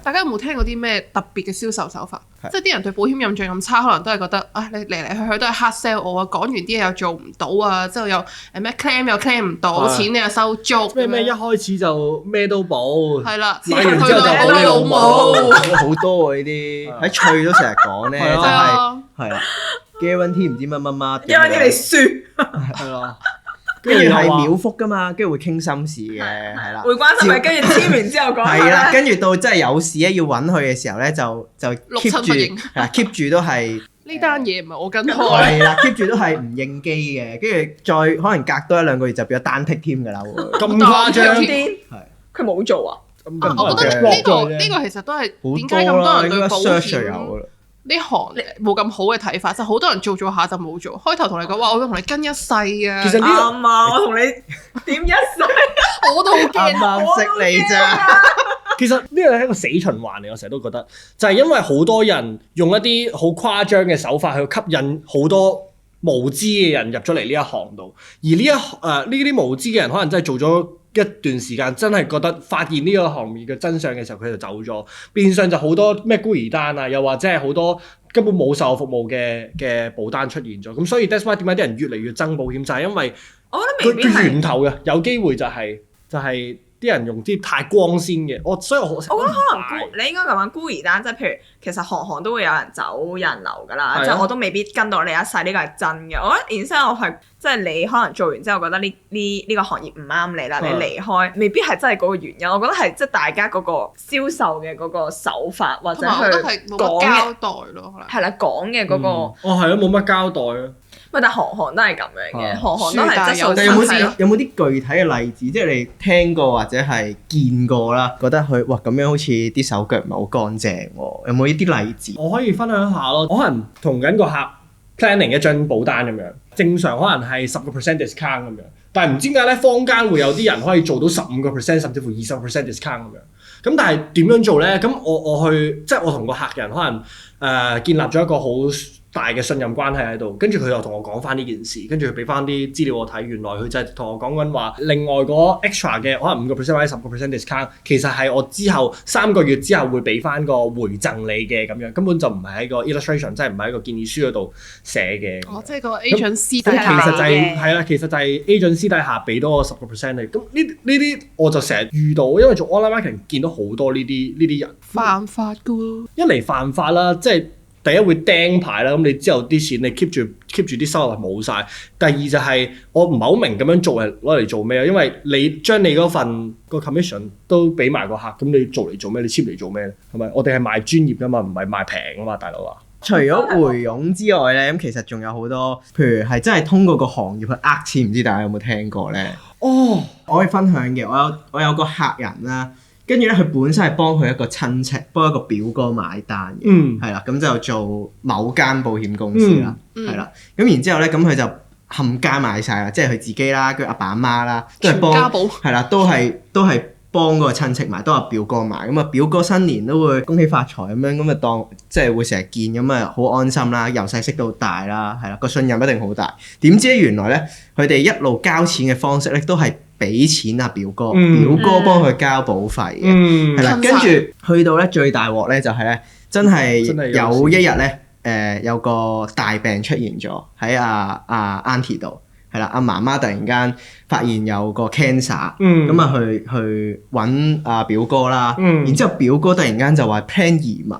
S3: 大家有冇聽過啲咩特別嘅銷售手法？
S4: 係
S3: 即係啲人對保險印象咁差，可能都係覺得啊，你嚟嚟去去都係 hard sell 我啊，講完啲嘢又做唔到啊，之後又咩 claim 又 claim 唔到，
S2: 係
S3: 錢你又收足
S2: 咩一
S3: 咁樣。
S2: 開始就咩都保，
S3: 係啦，
S2: 買完之後就
S3: 去到
S2: 保你老母。
S4: 好多喎呢啲，喺脆都成日講咧，
S2: 係
S4: 就
S3: 啊
S4: 係啦，guarantee 唔知乜乜乜，
S1: 因為啲你輸，
S2: 係咯，
S4: 跟住係
S2: 又話
S4: 秒覆噶嘛，跟住會傾心事嘅，係啦。
S1: 會關心咪跟住簽完之後講
S4: 係啦，
S1: 下咧。
S4: 跟住到真係有事咧要揾佢嘅時候咧，就
S3: 六
S4: keep 住
S3: 親不認
S4: 係啦，keep 住都係
S3: 呢單嘢唔係我跟開。
S4: 係啦，keep 住都係唔應機嘅，跟住再可能隔多1-2個月就變咗單剔添㗎啦會。
S2: 咁誇張，
S1: 癲
S4: 係
S1: 佢冇做啊！
S3: 我覺得呢個其實都係點解咁多人對保
S4: 應該 search 就有
S3: 險
S4: 㗎啦。
S3: 呢行冇咁好嘅睇法，就好多人做下就冇做。開頭同你講話，我會同你跟一世啊。
S2: 其實呢
S1: 啱啊！我同你點一世，
S3: 我都好
S4: 啱
S3: 驚。
S4: 啱識你咋？
S2: 其實呢個係一個死循環嚟，我成日都覺得，就係因為好多人用一啲好誇張嘅手法去吸引好多無知嘅人入咗嚟呢一行度，而呢啲無知嘅人可能真係做咗一段時間，真係覺得發現呢個行業嘅真相嘅時候，佢就走咗，變相就好多咩孤兒單啊，又或者係好多根本冇售後服務嘅保單出現咗，咁所以 that's why 點解啲人越嚟越憎保險，就係因為
S1: 我覺得未必
S2: 佢
S1: 係。
S2: 源頭嘅有機會就係啲人用啲太光鮮嘅，所以我覺得
S1: 可能你應該咁樣孤兒單，即係譬如其實行都會有人走有人留㗎啦，
S2: 係啊
S1: 即係我都未必跟到你一世，呢個係真嘅。我覺得 instead 我係即係你可能做完之後覺得呢個行業唔啱你啦，你離開未必係真係嗰個原因。我覺得係即係大家嗰個銷售嘅嗰個手法或者
S3: 同埋我覺得
S1: 去
S3: 係冇乜
S1: 講嘅
S3: 交代咯，可能。
S1: 係啦講嘅嗰個，
S2: 哦係啊，冇乜交代啊。
S1: 喂但行都係咁樣嘅，
S2: 啊
S1: 行都係質素
S4: 但有冇
S1: 係咯
S4: 啲有冇啲具體嘅例子，即係你聽過或者係見過啦，覺得佢哇咁樣好似啲手腳唔係好乾淨喎？有冇呢啲例子？
S2: 我可以分享下咯，我可能同緊個客 planning 一張保單咁樣，正常可能係10% discount 咁樣，但係唔知點解咧，坊間會有啲人可以做到15%甚至乎20% discount 咁樣。咁但係點樣做咧？咁我去即係我同個客人可能建立咗一個好大嘅信任關係喺度，跟住佢又同我講翻呢件事，跟住佢俾翻啲資料我睇，原來佢就係同我講緊話，另外嗰 extra 嘅可能5% 或者10% discount，其實係我之後3個月之後會俾翻個回贈你嘅咁樣，根本就唔係喺個 illustration，即係唔係喺個建議書嗰度寫嘅。
S3: 哦，即係個 agent 私底
S2: 咁其
S3: 下
S2: 實就係
S1: 嘅
S2: 係啦，其實就係 agent 私底下俾多個10%你。咁呢啲我就成日遇到，因為做 online marketing 見到好多呢啲人
S3: 犯法噶喎。
S2: 一嚟犯法啦，即係第一會釘牌啦，咁你之後啲錢你 keep 住啲收入係冇晒。第二就係我唔係好明咁樣做係攞嚟做咩啊？因為你將你嗰份個 commission 都俾埋個客，咁你做嚟做咩？你簽嚟做咩咧？係咪？我哋係賣專業噶嘛，唔係賣平啊嘛，大佬啊！
S4: 除咗回佣之外咧，咁其實仲有好多，譬如係真係通過個行業去呃錢，唔知大家有冇聽過咧？
S2: 哦，
S4: 我可以分享嘅，我有個客人啦，跟住咧佢本身係幫佢一個親戚，幫一個表哥買單嘅，係啦，咁就做某間保險公司啦，係啦，咁然之後咧，咁佢就冚家買晒啦，即係佢自己啦，跟住阿爸阿媽啦，都係幫
S3: 全家寶
S4: 係啦，都係幫嗰個親戚買，都係表哥買。咁啊表哥新年都會恭喜發財咁樣，咁啊當即係會成日見，咁啊好安心啦，由細識到大啦，係啦，個信任一定好大。點知原來咧佢哋一路交錢嘅方式咧都係俾錢阿表哥，表哥幫佢交保費嘅，係啦，跟住去到咧最大鑊咧就係咧真係有一日咧有個大病出現咗喺阿 Auntie 度。係啦，阿媽媽突然間發現有個 cancer，咁啊去揾阿表哥啦，然之後表哥突然間就話 plan 移民，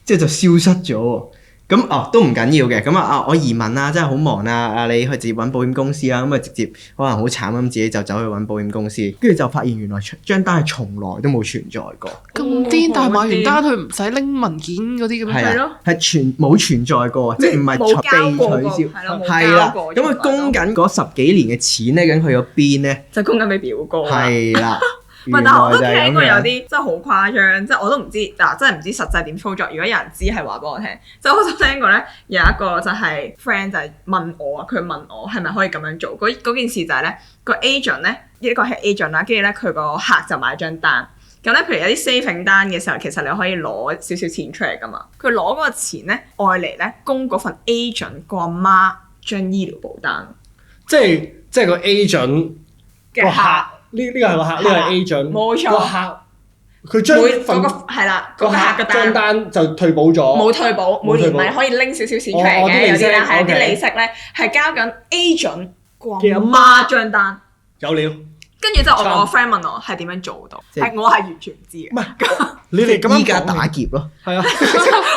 S4: 即係就消失咗喎。咁都唔緊要嘅，咁我移民啦，真係好忙啊！你去直接揾保險公司啦，咁啊直接可能好慘咁，自己就走去揾保險公司，跟住就發現原來張單係從來都冇存在過。
S3: 咁癲，但係買完單佢唔使拎文件嗰啲咁樣。
S4: 係咯，係冇存在過，即係唔係被取消。係啦，咁佢供緊嗰10幾年嘅錢咧，究竟去咗邊咧？
S1: 就供緊俾表哥。
S4: 係啦。
S1: 唔係，但係我都聽過有啲真係好誇張，即係我都唔知嗱，真係唔知實際點操作。如果有人知係話俾我聽，即係我都聽過咧，有一個就係 friend 就係問我啊，佢問我係咪可以咁樣做？嗰件事就係咧個 agent 咧，呢個係 agent 啦，跟住咧佢個客就買張單，咁咧譬如有啲 saving 單嘅時候，其實你可以攞少少錢出嚟噶嘛。佢攞嗰個錢咧，愛嚟咧供嗰份 agent 個阿媽張醫療保單，
S2: 即係個 agent
S1: 嘅客。
S2: 呢個係個客，呢個係 agent。
S1: 冇錯。
S2: 個客佢將份
S1: 係啦，個客嘅
S2: 張單就退保咗。冇
S1: 退保，每年咪可以拎少少錢出嚟嘅，有啲咧係啲利息咧係交緊 agent 嘅阿媽張單。
S2: 有料。
S1: 跟住之後我個 friend 問我係點樣做到，我係完全唔知嘅。
S2: 唔係，你哋咁樣
S4: 依家打劫咯。
S2: 係啊，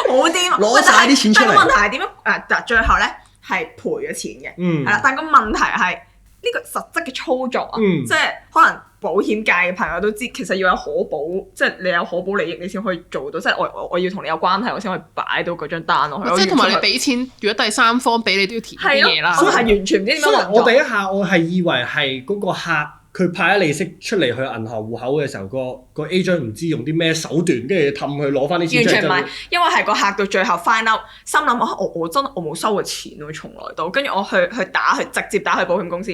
S1: 好癲，
S4: 攞曬啲錢出嚟。
S1: 但係個問題係點樣？最後咧係賠咗錢嘅。係啦，但係個問題係。呢個實質嘅操作啊，即係可能保險界嘅朋友都知，其實要有可保，即係你有可保利益，你先可以做到。即係我要同你有關係，我先可以擺到嗰張單落去。
S3: 即係同埋你俾錢，如果第三方俾你都要填啲嘢啦。
S1: 我係完全唔知點樣運作。
S2: 我第一下我係以為係嗰個客。佢派咗利息出嚟去銀行戶口嘅時候，個 agent 唔知用啲咩手段，跟住氹佢攞翻啲錢出嚟。
S1: 完全唔係，因為係個客到最後 find out，心諗我真我冇收過錢喎，從來都。跟住我去直接打去保險公司，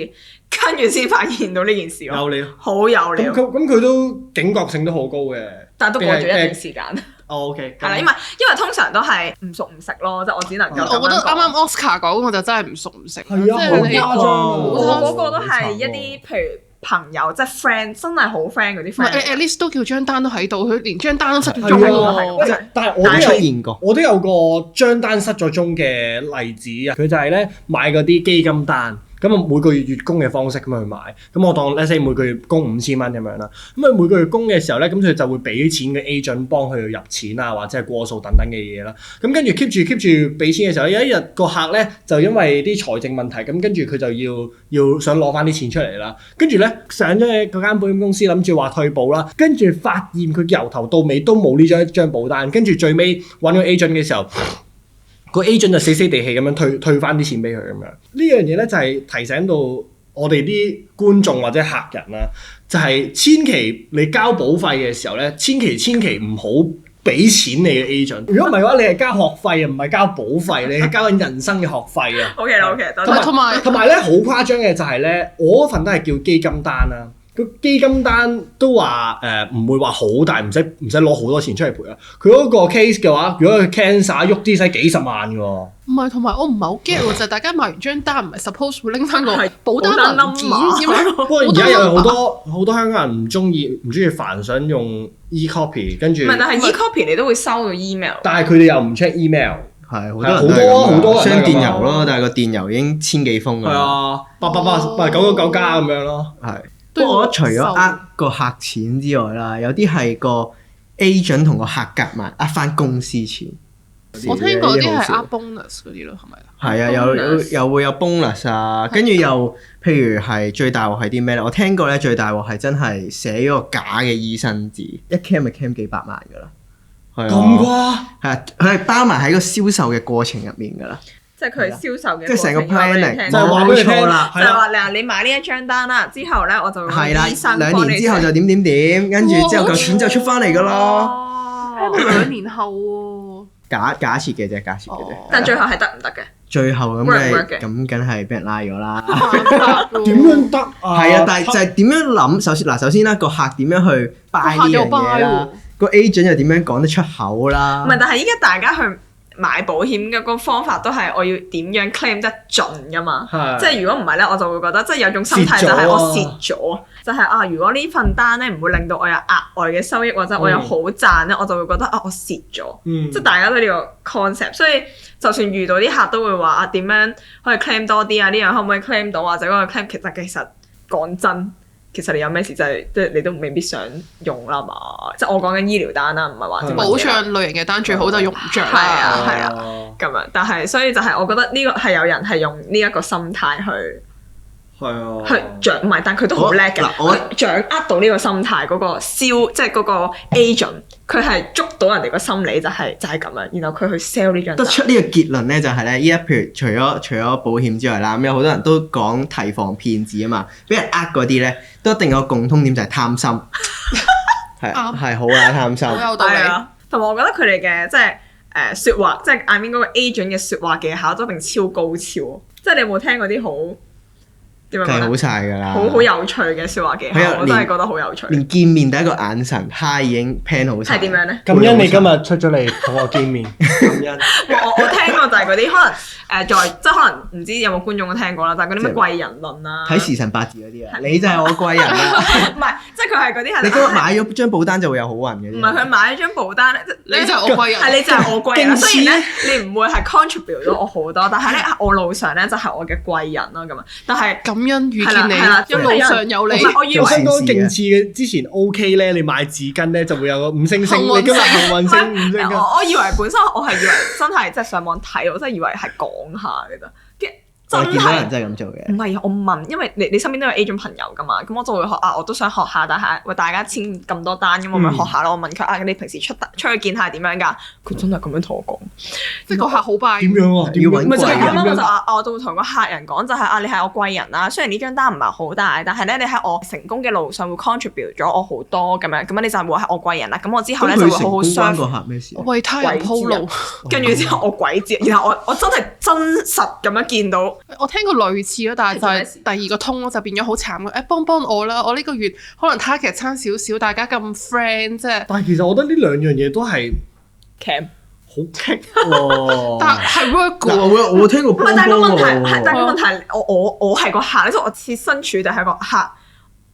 S1: 跟住先發現到呢件事咯。
S2: 有料，
S1: 好有料。
S2: 咁佢都警覺性都好高嘅。
S1: 但都過咗一段時間。
S2: OK。係
S1: 啦，因為通常都係唔熟唔食咯，即係我只能夠。
S3: 我覺得啱啱 Oscar 講我就真係唔熟唔食。
S2: 係啊，好誇張。
S1: 我嗰個都係一啲譬如。朋友即係 friend，真係好 friend 嗰啲 friend。at
S3: least 都叫張單都喺度，佢連張單都失咗蹤
S2: 喎。但係我都有個張單失咗蹤嘅例子啊！佢就係咧買嗰啲基金單。咁啊每個月月供嘅方式咁去買，咁我當 let's say 每個月供5000蚊咁樣啦，咁啊每個月供嘅時候咧，咁佢就會俾錢嘅 agent 幫佢入錢啊，或者係過數等等嘅嘢啦。咁跟住 keep 住俾錢嘅時候，有一日個客咧就因為啲財政問題，咁跟住佢就要想攞翻啲錢出嚟啦。跟住咧上咗去嗰間保險公司諗住話退保啦，跟住發現佢由頭到尾都冇呢張保單，跟住最尾揾個 agent 嘅時候。個 agent 就死死地氣咁樣退翻啲錢俾佢咁樣，呢樣嘢咧就係提醒到我哋啲觀眾或者客人啦，就係千祈你交保費嘅時候咧，千祈唔好俾錢你嘅 agent。如果唔係嘅話，你係交學費啊，唔係交保費，你係交緊人生嘅學費啊。
S1: OK 啦 OK，
S3: 同
S2: 埋咧好誇張嘅就係咧，我嗰份都係叫基金單啦。個基金單都話唔會話好大，唔使攞好多錢出嚟賠啊！佢嗰個 case 嘅話，如果佢 cancer 喐啲使幾十萬嘅喎。
S3: 唔係，同埋我唔係好 get 喎，就係大家買完張單唔係 suppose 會拎翻個保單文件嘅咩？
S2: 不過而家有好多香港人唔中意煩，想用 e-copy 跟住。唔係，
S1: 但係 e-copy 你都會收到 email。
S2: 但係佢哋又唔 check email。
S4: 係
S2: 好多
S4: 雙電郵咯，但係個電郵已經千幾封㗎。
S2: 係啊，899加咁樣咯。
S4: 係。不過我覺得除咗個客錢之外啦，有啲係個 agent 同個客夾埋翻公司錢。
S3: 我聽過啲係bonus 嗰啲咯，係咪？
S4: 係啊，又會有 bonus 啊，跟住又譬如係最大鑊係啲咩咧？我聽過咧最大鑊係真係寫咗個假嘅醫生紙，一 cam 咪 cam 幾百萬㗎啦。係啊。
S2: 咁誇？
S4: 係啊，佢係包埋喺個銷售嘅過程入面㗎啦。
S1: 即係佢銷售嘅，
S4: 即係成個 planning
S1: 就係
S4: 話俾你聽啦，
S1: 就係話你買呢一張單啦，之後咧我就揾醫生幫你。
S4: 2年之後就點，跟住之後嚿錢就出翻嚟㗎咯。
S3: 2年後喎。
S4: 假設嘅啫，假設嘅啫。
S1: 但最後係得唔得嘅？
S4: 最後咁
S1: work 唔 work 嘅
S4: 咁梗係俾人拉咗啦。
S2: 點樣得啊？
S4: 係啊，但係就係點樣諗？首先啦，個客點樣去 buy 呢樣嘢啦？個 agent 又點樣講得出口啦？
S1: 唔係，但係依家大家去買保險嘅個方法都係我要點樣 claim 得盡㗎嘛。即係如果唔係咧，我就會覺得即係有種心態就係我蝕咗，就係如果呢份單咧唔會令到我有額外嘅收益或者我有好賺咧，我就會覺得我蝕咗。即係大家都呢個 concept，所以就算遇到啲客都會話點樣可以 claim 多啲啊？呢樣可唔可以 claim 到或者嗰個 claim 其實講真。其實你有咩事就係即係你都未必想用啦嘛，即係我講緊醫療單啦，唔係話
S3: 保障類型嘅單最好就用唔着啦。
S1: 係啊咁樣，但係所以就係我覺得呢個係有人係用呢一個心態去掌，唔係，但佢都好叻嘅，我掌握到呢個心態嗰個即係嗰個 agent，佢係捉到人哋個心理就係咁樣，然後佢去 sell 呢張單。得出呢個結論咧，就係咧，依家譬如除咗保險之外啦，咁有好多人都講提防騙子啊嘛，俾人嗰啲咧都一定有共通點就係貪心，係好啊貪心，
S3: 好有道理。
S1: 同埋我覺得佢哋嘅即係説話，即係 I mean 嗰個 agent 嘅説話技巧都一定超高超，即係你有冇聽過啲好？
S4: 計好晒㗎啦，
S1: 好有趣嘅説話技巧，我真係覺得好有趣。連
S4: 見面第一個眼神 hi 已經 plan 好晒。係
S1: 點樣咧？
S2: 感恩你今日出咗嚟同我見面，感恩。
S1: 我聽過就係嗰啲可能即係可能唔知有冇觀眾都聽過啦，但係嗰啲咩貴人論啊，
S4: 睇時辰八字嗰啲啊，你就係我貴人啦。
S1: 唔係，即係佢係嗰啲係
S4: 你今日買咗張保單就會有好運嘅。唔
S1: 係佢買咗張保單，
S3: 你就係我貴人，
S1: 係你就係我貴人。雖然咧你唔會係 contribute 到我好多，但係咧我路上咧就係我嘅貴人咯咁啊。但係
S3: 感恩遇見你，一路上有你。
S1: 我以為
S2: 香港勁似嘅之前 OK 咧，你買紙巾咧就會有個五星星，你今日幸運星5星。
S1: 我以為本身我係以為真係即係上網睇，我真係以為係講下嘅啫。
S4: 真係真係咁做嘅。
S1: 唔係我問，因為你身邊都有 agent 朋友噶嘛，咁我就會學我都想學下，但係喂大家簽咁多單，咁我咪學下咯。我問佢你平時出去見客係點樣㗎？佢真係咁樣同我講，
S3: 即係個客好拜。
S2: 點樣啊？
S4: 要揾貴人。
S1: 啱啱我就會同個客人講就係你係我貴人啦。雖然呢張單唔係好大，但係咧你喺我成功嘅路上會 contribute 咗我好多咁樣，咁你就會係我貴人啦。咁我之後咧就會好好相。
S4: 個客咩事？
S3: 為他人鋪路。
S1: 跟住之後我鬼知，然後我真係真實咁樣見到。
S3: 我聽過類似咯，但係就係第二個通咯，就變咗好慘嘅。幫我啦！我呢個月可能 target 差少少，大家咁 friend 即係。
S2: 但係其實我覺得呢兩樣嘢都係
S1: cam
S2: 好棘喎。
S3: 但係 work 嘅
S4: 喎，我聽過幫。
S1: 但係個問題，我係個客，即係我設身處地係個客。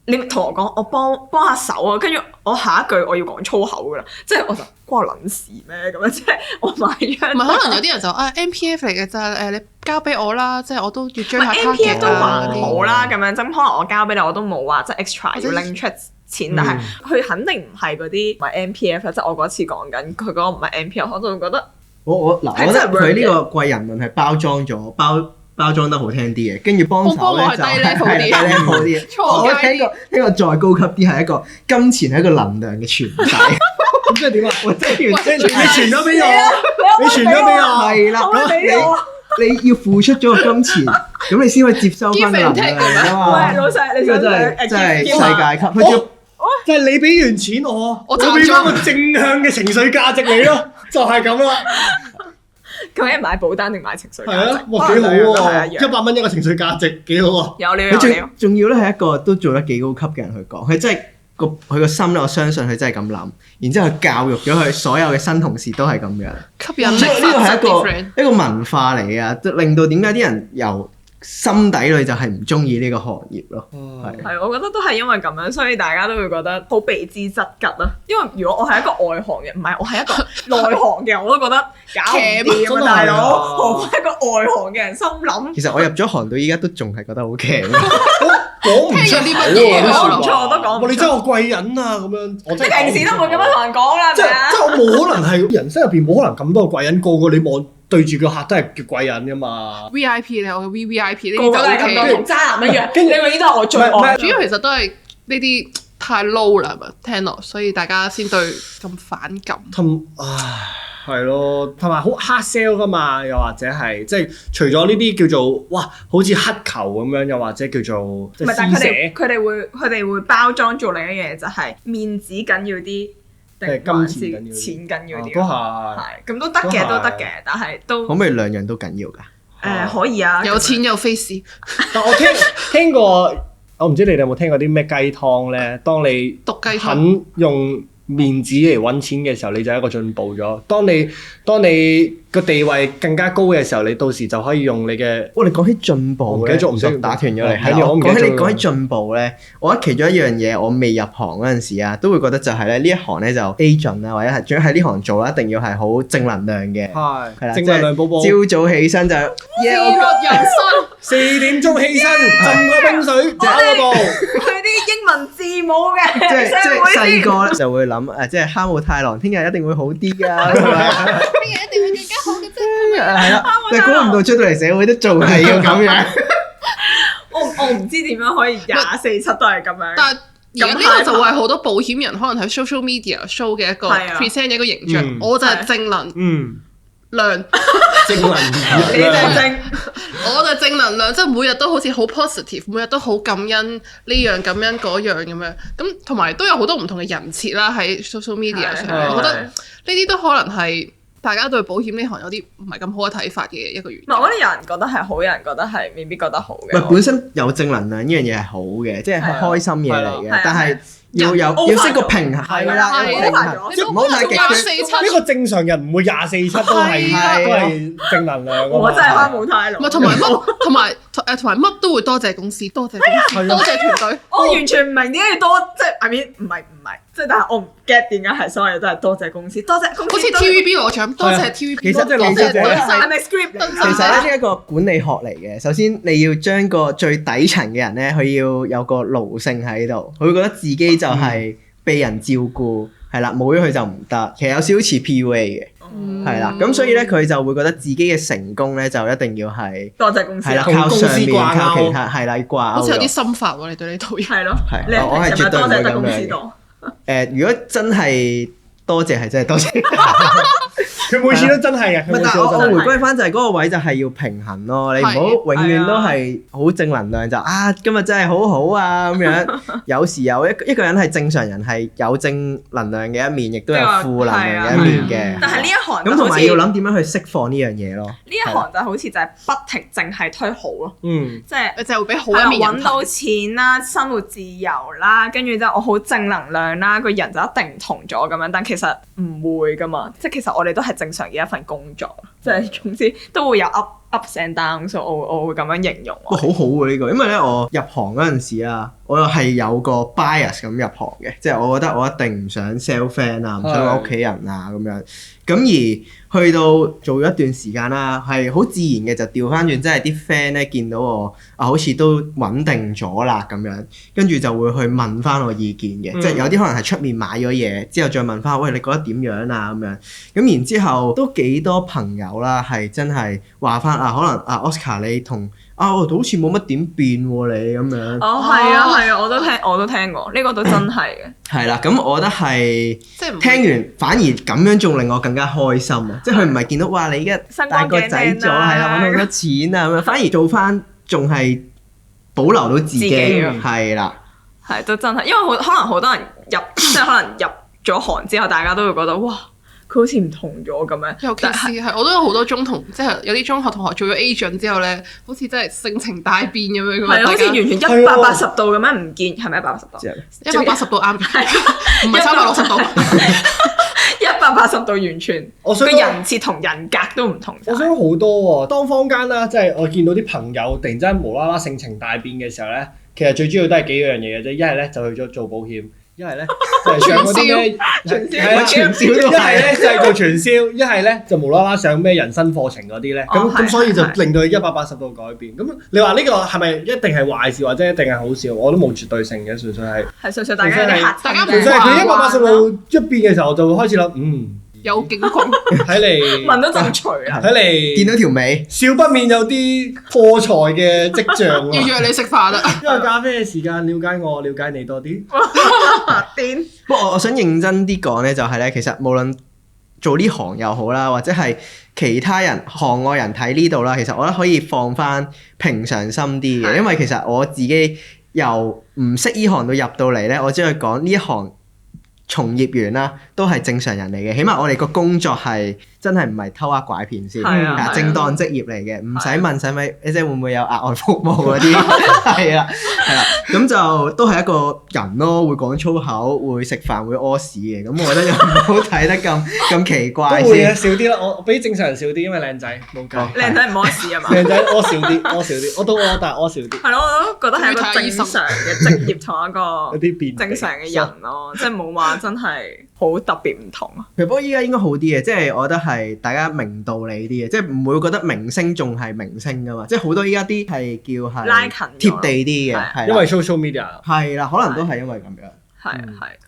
S1: 你同我講，我幫下手啊，跟住我下一句我要講粗口噶啦，即係我就關我撚事咩咁樣？即係我買張。唔
S3: 係可能有啲人就MPF 嚟嘅咋你交俾我啦，即係我都要追下 target
S1: 都還好啦，咁樣咁可能我交俾你，我都冇話即係 extra 要拎出錢，但係佢肯定唔係嗰啲唔係 MPF 即係我嗰次講緊佢嗰個唔係 MPF，我就會覺得
S4: 我覺得佢呢個貴人論係包裝咗包裝得好聽啲嘅，跟住幫手咧就係低 level 啲。我聽過再高級啲係一個金錢係一個能量嘅傳遞。咁即係點啊？你傳咗俾我，你傳咗俾我，係啦。咁你要付出咗個金錢，咁你先可以接收翻能量㗎嘛。
S1: 喂，老細，你
S4: 呢個真係世界級。
S2: 即係你俾完錢我俾翻個正向嘅情緒價值你咯，就係咁啦。
S1: 究竟買保單定買情緒價值？
S2: 係啊，哇幾好喎！100蚊一個情緒價值幾好啊！
S1: 有料有料。
S4: 仲要咧係一個都做得幾高級嘅人去講，佢真係佢個心咧，我相信佢真係咁諗，然之後佢教育咗佢所有嘅新同事都係咁樣。
S3: 吸引力
S4: 呢個係一個文化嚟嘅，令到點解啲人由心底裏就係唔中意呢個行業咯。
S1: 係，我覺得都係因為咁樣，所以大家都會覺得好避之則吉啦。因為如果我係一個外行嘅，唔係我係一個內行嘅，我都覺得搞唔掂啊，大佬！我係一個外行嘅人心諗。
S4: 其實我入咗行到依家都仲係覺得好強。
S2: 講唔出
S3: 啲乜嘢，
S1: 講唔出我都講唔出。
S2: 你真係個貴人啊！咁樣，我真係
S1: 平時都冇咁樣同人講啦，係咪啊？
S2: 即係我冇可能係人生入邊冇可能咁多個貴人，個個你望對住個客都係叫貴人噶嘛。
S3: VIP 咧，我嘅 VVIP 呢啲
S1: 個個都係咁多，同渣男一樣。跟住你永遠都係我最愛。
S3: 主要其實都係呢啲太 low 啦，係咪聽落，所以大家先對咁反感。
S2: 係咯，同埋好 hard sell 噶嘛，又或者係即係除咗呢啲叫做哇，好似乞求咁樣，又或者叫做唔係，
S1: 但係佢哋會包裝做另一樣嘢，就係面子緊要啲
S2: 定係
S1: 還是
S2: 金錢緊要啲？
S1: 錢緊要啲
S2: 都
S1: 咯？
S2: 係。
S1: 係咁都得嘅，都得嘅，但係都
S4: 可唔可以兩樣都緊要㗎？
S1: 可以啊。
S3: 有錢有 face，
S2: 但我聽過，我唔知你哋有冇聽過啲咩雞湯咧？當你
S3: 毒雞湯
S2: 肯用面子嚟揾錢嘅時候，你就係一個進步咗。當你個地位更加高嘅時候，你到時就可以用你嘅。
S4: 你講起進步咧，
S2: 我唔記得咗唔使
S4: 打斷咗你。
S2: 係啊我唔記得咗
S4: 講起進步咧，我覺得其中一樣嘢，我未入行嗰陣時啊，都會覺得就係咧呢一行咧就 agent 啊，或者係仲要喺呢行做啦，一定要係好正能量嘅。係啦，
S2: 正能量寶寶。
S4: 朝早起身就
S3: 自律人生。
S2: 4點鐘起身，浸個冰水，跑個步。
S1: 佢啲英文字母嘅，
S4: 即係
S1: 社會
S4: 細
S1: 先
S4: 個就會諗即係哈姆太郎聽日一定會好啲㗎，係咪？
S3: 聽日一定會更加好嘅啫。
S4: 係啦，但係估唔到出到嚟社會都仲係要咁樣。
S1: 我唔知點樣可以24/7都係咁樣。
S3: 但係而家呢個就係好多保險人可能喺 social media show 嘅一個 present 嘅一個形象，我就係正能量，
S2: 正能量。
S1: 你就正。
S3: 我就正能量，即係每日都好似好 positive，每日都好感恩呢樣感恩嗰樣咁樣，咁同埋都有好多唔同嘅人設啦喺 social media 上面，我覺得呢啲都可能係大家對保險呢行有啲唔係咁好嘅睇法嘅一個原因。
S1: 唔係，我覺得有人覺得係好，有人覺得係未必覺得好嘅。
S4: 本身有正能量呢樣嘢係好嘅，即係開心嘢嚟嘅，但係要識個平衡，係啦，平衡，
S1: 即係
S4: 唔好太極端。
S2: 呢個正常人唔會24/7都係正能量。
S1: 我真係哈姆太郎。
S3: 唔係同埋乜都會多謝公司，多謝公司，多謝團隊。
S1: 我完全唔明點解要多，即係 I mean 唔係，即係但係我唔 get 點解係所有嘢都係多謝公司，多謝公司。
S3: 好似 TVB 攞獎，多謝 TVB，
S4: 其實
S3: 多謝
S1: 係咪 script 嚟㗎？
S4: 其實呢係一個管理學嚟嘅。首先你要將個最底層嘅人咧，佢要有個奴性喺度，佢會覺得自己就係被人照顧，係啦，冇咗佢就唔得。其實有少少似 PUA 嘅，係啦。咁所以咧，佢就會覺得自己嘅成功咧，就一定要係
S1: 多謝公司，
S4: 係啦，靠上面靠其他係啦掛鈎。
S3: 好似有啲心法喎，你對呢套嘢。
S1: 係咯，
S4: 係我係絕對唔會咁
S1: 公司
S4: 樣
S1: 多。
S4: 如果真係多謝係真係多謝。
S2: 佢每次都真係嘅。
S4: 唔係，但係我回歸翻就係嗰個位就係要平衡咯。你唔好永遠都係好正能量就今日真係好好啊咁樣。有時有一個人係正常人係有正能量嘅一面，亦都有負能量嘅一面嘅。
S1: 但係呢一行
S4: 咁同埋要諗點樣去釋放呢樣嘢咯。
S1: 呢一行就好似就係不停淨係推好咯。即係
S3: 就會俾好一面人
S1: 揾到錢啦，生活自由啦，跟住之後我好正能量啦，個人就一定唔同咗咁樣。但其實唔會噶嘛，即係其實我哋都係正常嘅一份工作，即係總之都會有 ups and downs，所以我會咁樣形容。
S4: 好好喎呢個，因為咧我入行嗰陣時啊，我又係有個 bias 咁入行嘅，即係我覺得我一定唔想 sell friend 啊，唔想我屋企人啊咁樣。咁而去到做咗一段時間啦，係好自然嘅就調翻轉，即係啲 friend 咧見到我好似都穩定咗啦咁樣，跟住就會去問翻我意見嘅，即係有啲可能係出面買咗嘢之後再問翻，喂你覺得點樣啊咁樣。咁然之後都幾多朋友啦，係真係話翻可能Oscar 你同好似冇乜點變喎你咁樣。
S1: 係啊，我都聽過，呢個都真係嘅。
S4: 係啦，咁我覺得係
S3: 即係
S4: 聽完反而咁樣仲令我更加開心啊！即係佢唔係見到哇你而家大個仔咗，係啦，揾好多錢啊咁樣，反而做翻仲係保留到自己，係啦，
S1: 係都真係，因為可能好多人即係可能入咗行之後，大家都會覺得哇。佢好似唔同咗咁樣，
S3: 尤其是係我都有好多即係有啲中學同學做咗 agent 之後咧，好似真係性情大變咁樣。
S1: 係好似完全180度咁樣唔見，係咪180度
S3: ？180度啱，唔係360度。
S1: 180度完全，個人設同人格都唔同。
S2: 我想好多喎，當坊間啦，即係我見到啲朋友突然之間無啦啦性情大變嘅時候咧，其實最主要都係幾樣嘢嘅啫。一係咧就去咗做保險。一係咧就係上嗰啲咩傳銷都係，一係咧就係做傳銷，一係咧就無啦啦上咩人生課程嗰啲咧，咁所以就令到佢180度改變。咁你話呢個係咪一定係壞事或者一定係好事？我都冇絕對性嘅，純粹係
S1: 純粹大家
S2: 純粹係佢180度一變嘅時候，就會開始諗
S3: 有警覺，
S2: 睇嚟
S1: 聞到陣除啊！
S2: 睇嚟
S4: 見到條尾，
S2: 少不免有啲破財嘅跡象。
S3: 要約你食飯啦！
S2: 因為咖啡嘅時間，了解我，了解你多啲。
S1: 癲！
S4: 不過我想認真啲講咧，就係咧，其實無論做呢行又好啦，或者係其他人行外人睇呢度啦，其實我覺得可以放翻平常心啲嘅，因為其實我自己由唔識呢行到入到嚟咧，我只係講呢行從業員啦，都係正常人嚟嘅。起碼我哋個工作係真係唔係偷呃拐騙先，正當職業嚟嘅，唔使問使咪，即係會唔會有額外服務嗰啲？係啦，咁就都係一個人咯，會講粗口，會食飯，會屙屎嘅。咁我覺得又唔好睇得咁奇怪
S2: 都會嘅，
S4: 先。
S2: 少啲啦。我比正常人少啲，因為靚仔冇計。
S1: 靚仔唔屙屎啊嘛？
S2: 靚仔屙少啲，屙少啲。我都屙，但係屙少啲。
S1: 係咯，我都覺得係一個正常嘅職業同一
S2: 有啲便
S1: 個正常嘅人咯，即係冇話真係好特別唔同啊。
S4: 其實不過依家應該好啲嘅，即係我覺得係大家明道理啲嘅，即係唔會覺得明星仲係明星噶嘛，即係好多依家啲係叫係
S1: 拉近
S4: 貼地啲嘅，係
S2: 因為 social media
S4: 係啦，可能都係因為咁樣。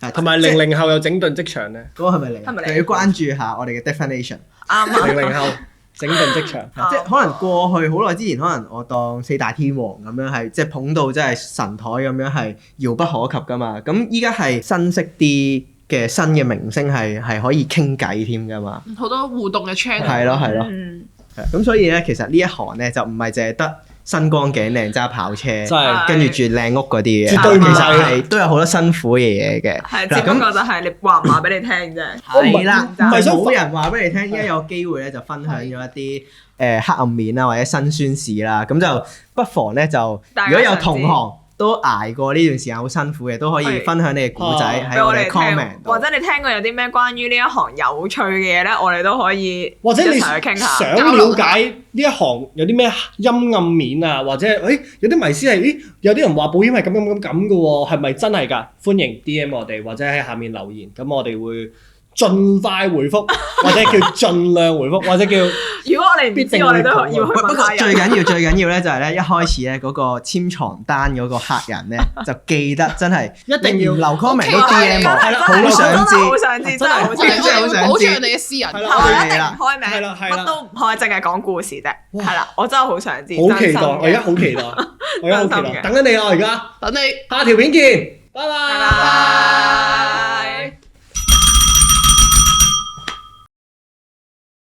S1: 係
S2: 同埋00後又整頓職場咧，
S4: 嗰個係咪你？
S1: 係咪你
S4: 就要關注下我哋嘅 definition。
S1: 啱啊。
S2: 00後整頓職場。
S4: 即係可能過去好耐之前，可能我當四大天王咁樣係，即係捧到真係神台咁樣係遙不可及噶嘛。咁依家係新式啲嘅新嘅明星係可以傾偈添噶嘛。
S3: 好多互動嘅 channel。
S4: 係咯。
S1: 嗯，
S4: 咁所以咧，其實呢一行咧就唔係淨係得身光頸靚揸跑車，
S2: 真係
S4: 跟住住靚屋嗰啲嘅，
S2: 絕對唔係
S4: 其實係都有好多辛苦嘅嘢嘅。
S1: 係，只不過就係你話唔話俾你聽啫。
S4: 係啦，
S2: 唔係想
S4: 冇人話俾你聽，依家有機會咧就分享咗一啲黑暗面啊，或者辛酸事啦，咁就不妨咧就如果有同行都捱過呢段時間好辛苦嘅，都可以分享你嘅故仔喺我哋 comment 度，
S1: 或者你聽過有啲咩關於呢一行有趣嘅嘢咧，我哋都可以
S2: 或者你
S1: 一齊去傾下。
S2: 想了解呢一行有啲咩陰暗面啊，或者有啲迷思係有啲人話保險係咁嘅喎，係咪真係㗎？歡迎 DM 我哋或者喺下面留言，咁我哋會盡快回覆，或者叫盡量回覆，或者叫
S1: 如果我哋唔知，我哋都要去
S4: 不過
S1: 問下人。
S4: 最緊要咧就係咧一開始咧嗰個簽床單嗰個客人咧就記得真係
S2: 一定要
S4: 你唔留 comment 都
S3: OK，
S4: DM 我，
S2: 係啦
S4: 好想知。
S1: 好想知，真係好
S3: 我
S1: 想知。
S3: 哋會
S4: 真係好想知
S3: 保障你嘅私人。
S2: 係啦
S1: 係我一定唔開
S2: 係啦係啦
S1: 名，乜都唔開，淨係講故事啫。
S2: 哇
S1: 係啦，我真係好想知。
S2: 好期待，
S1: 真心嘅
S2: 我而家好期待，我而家好期待，
S1: 真心嘅
S2: 等緊你啊！而家
S3: 等你。
S2: 下條片見，拜
S1: 拜
S2: 拜。
S1: 拜。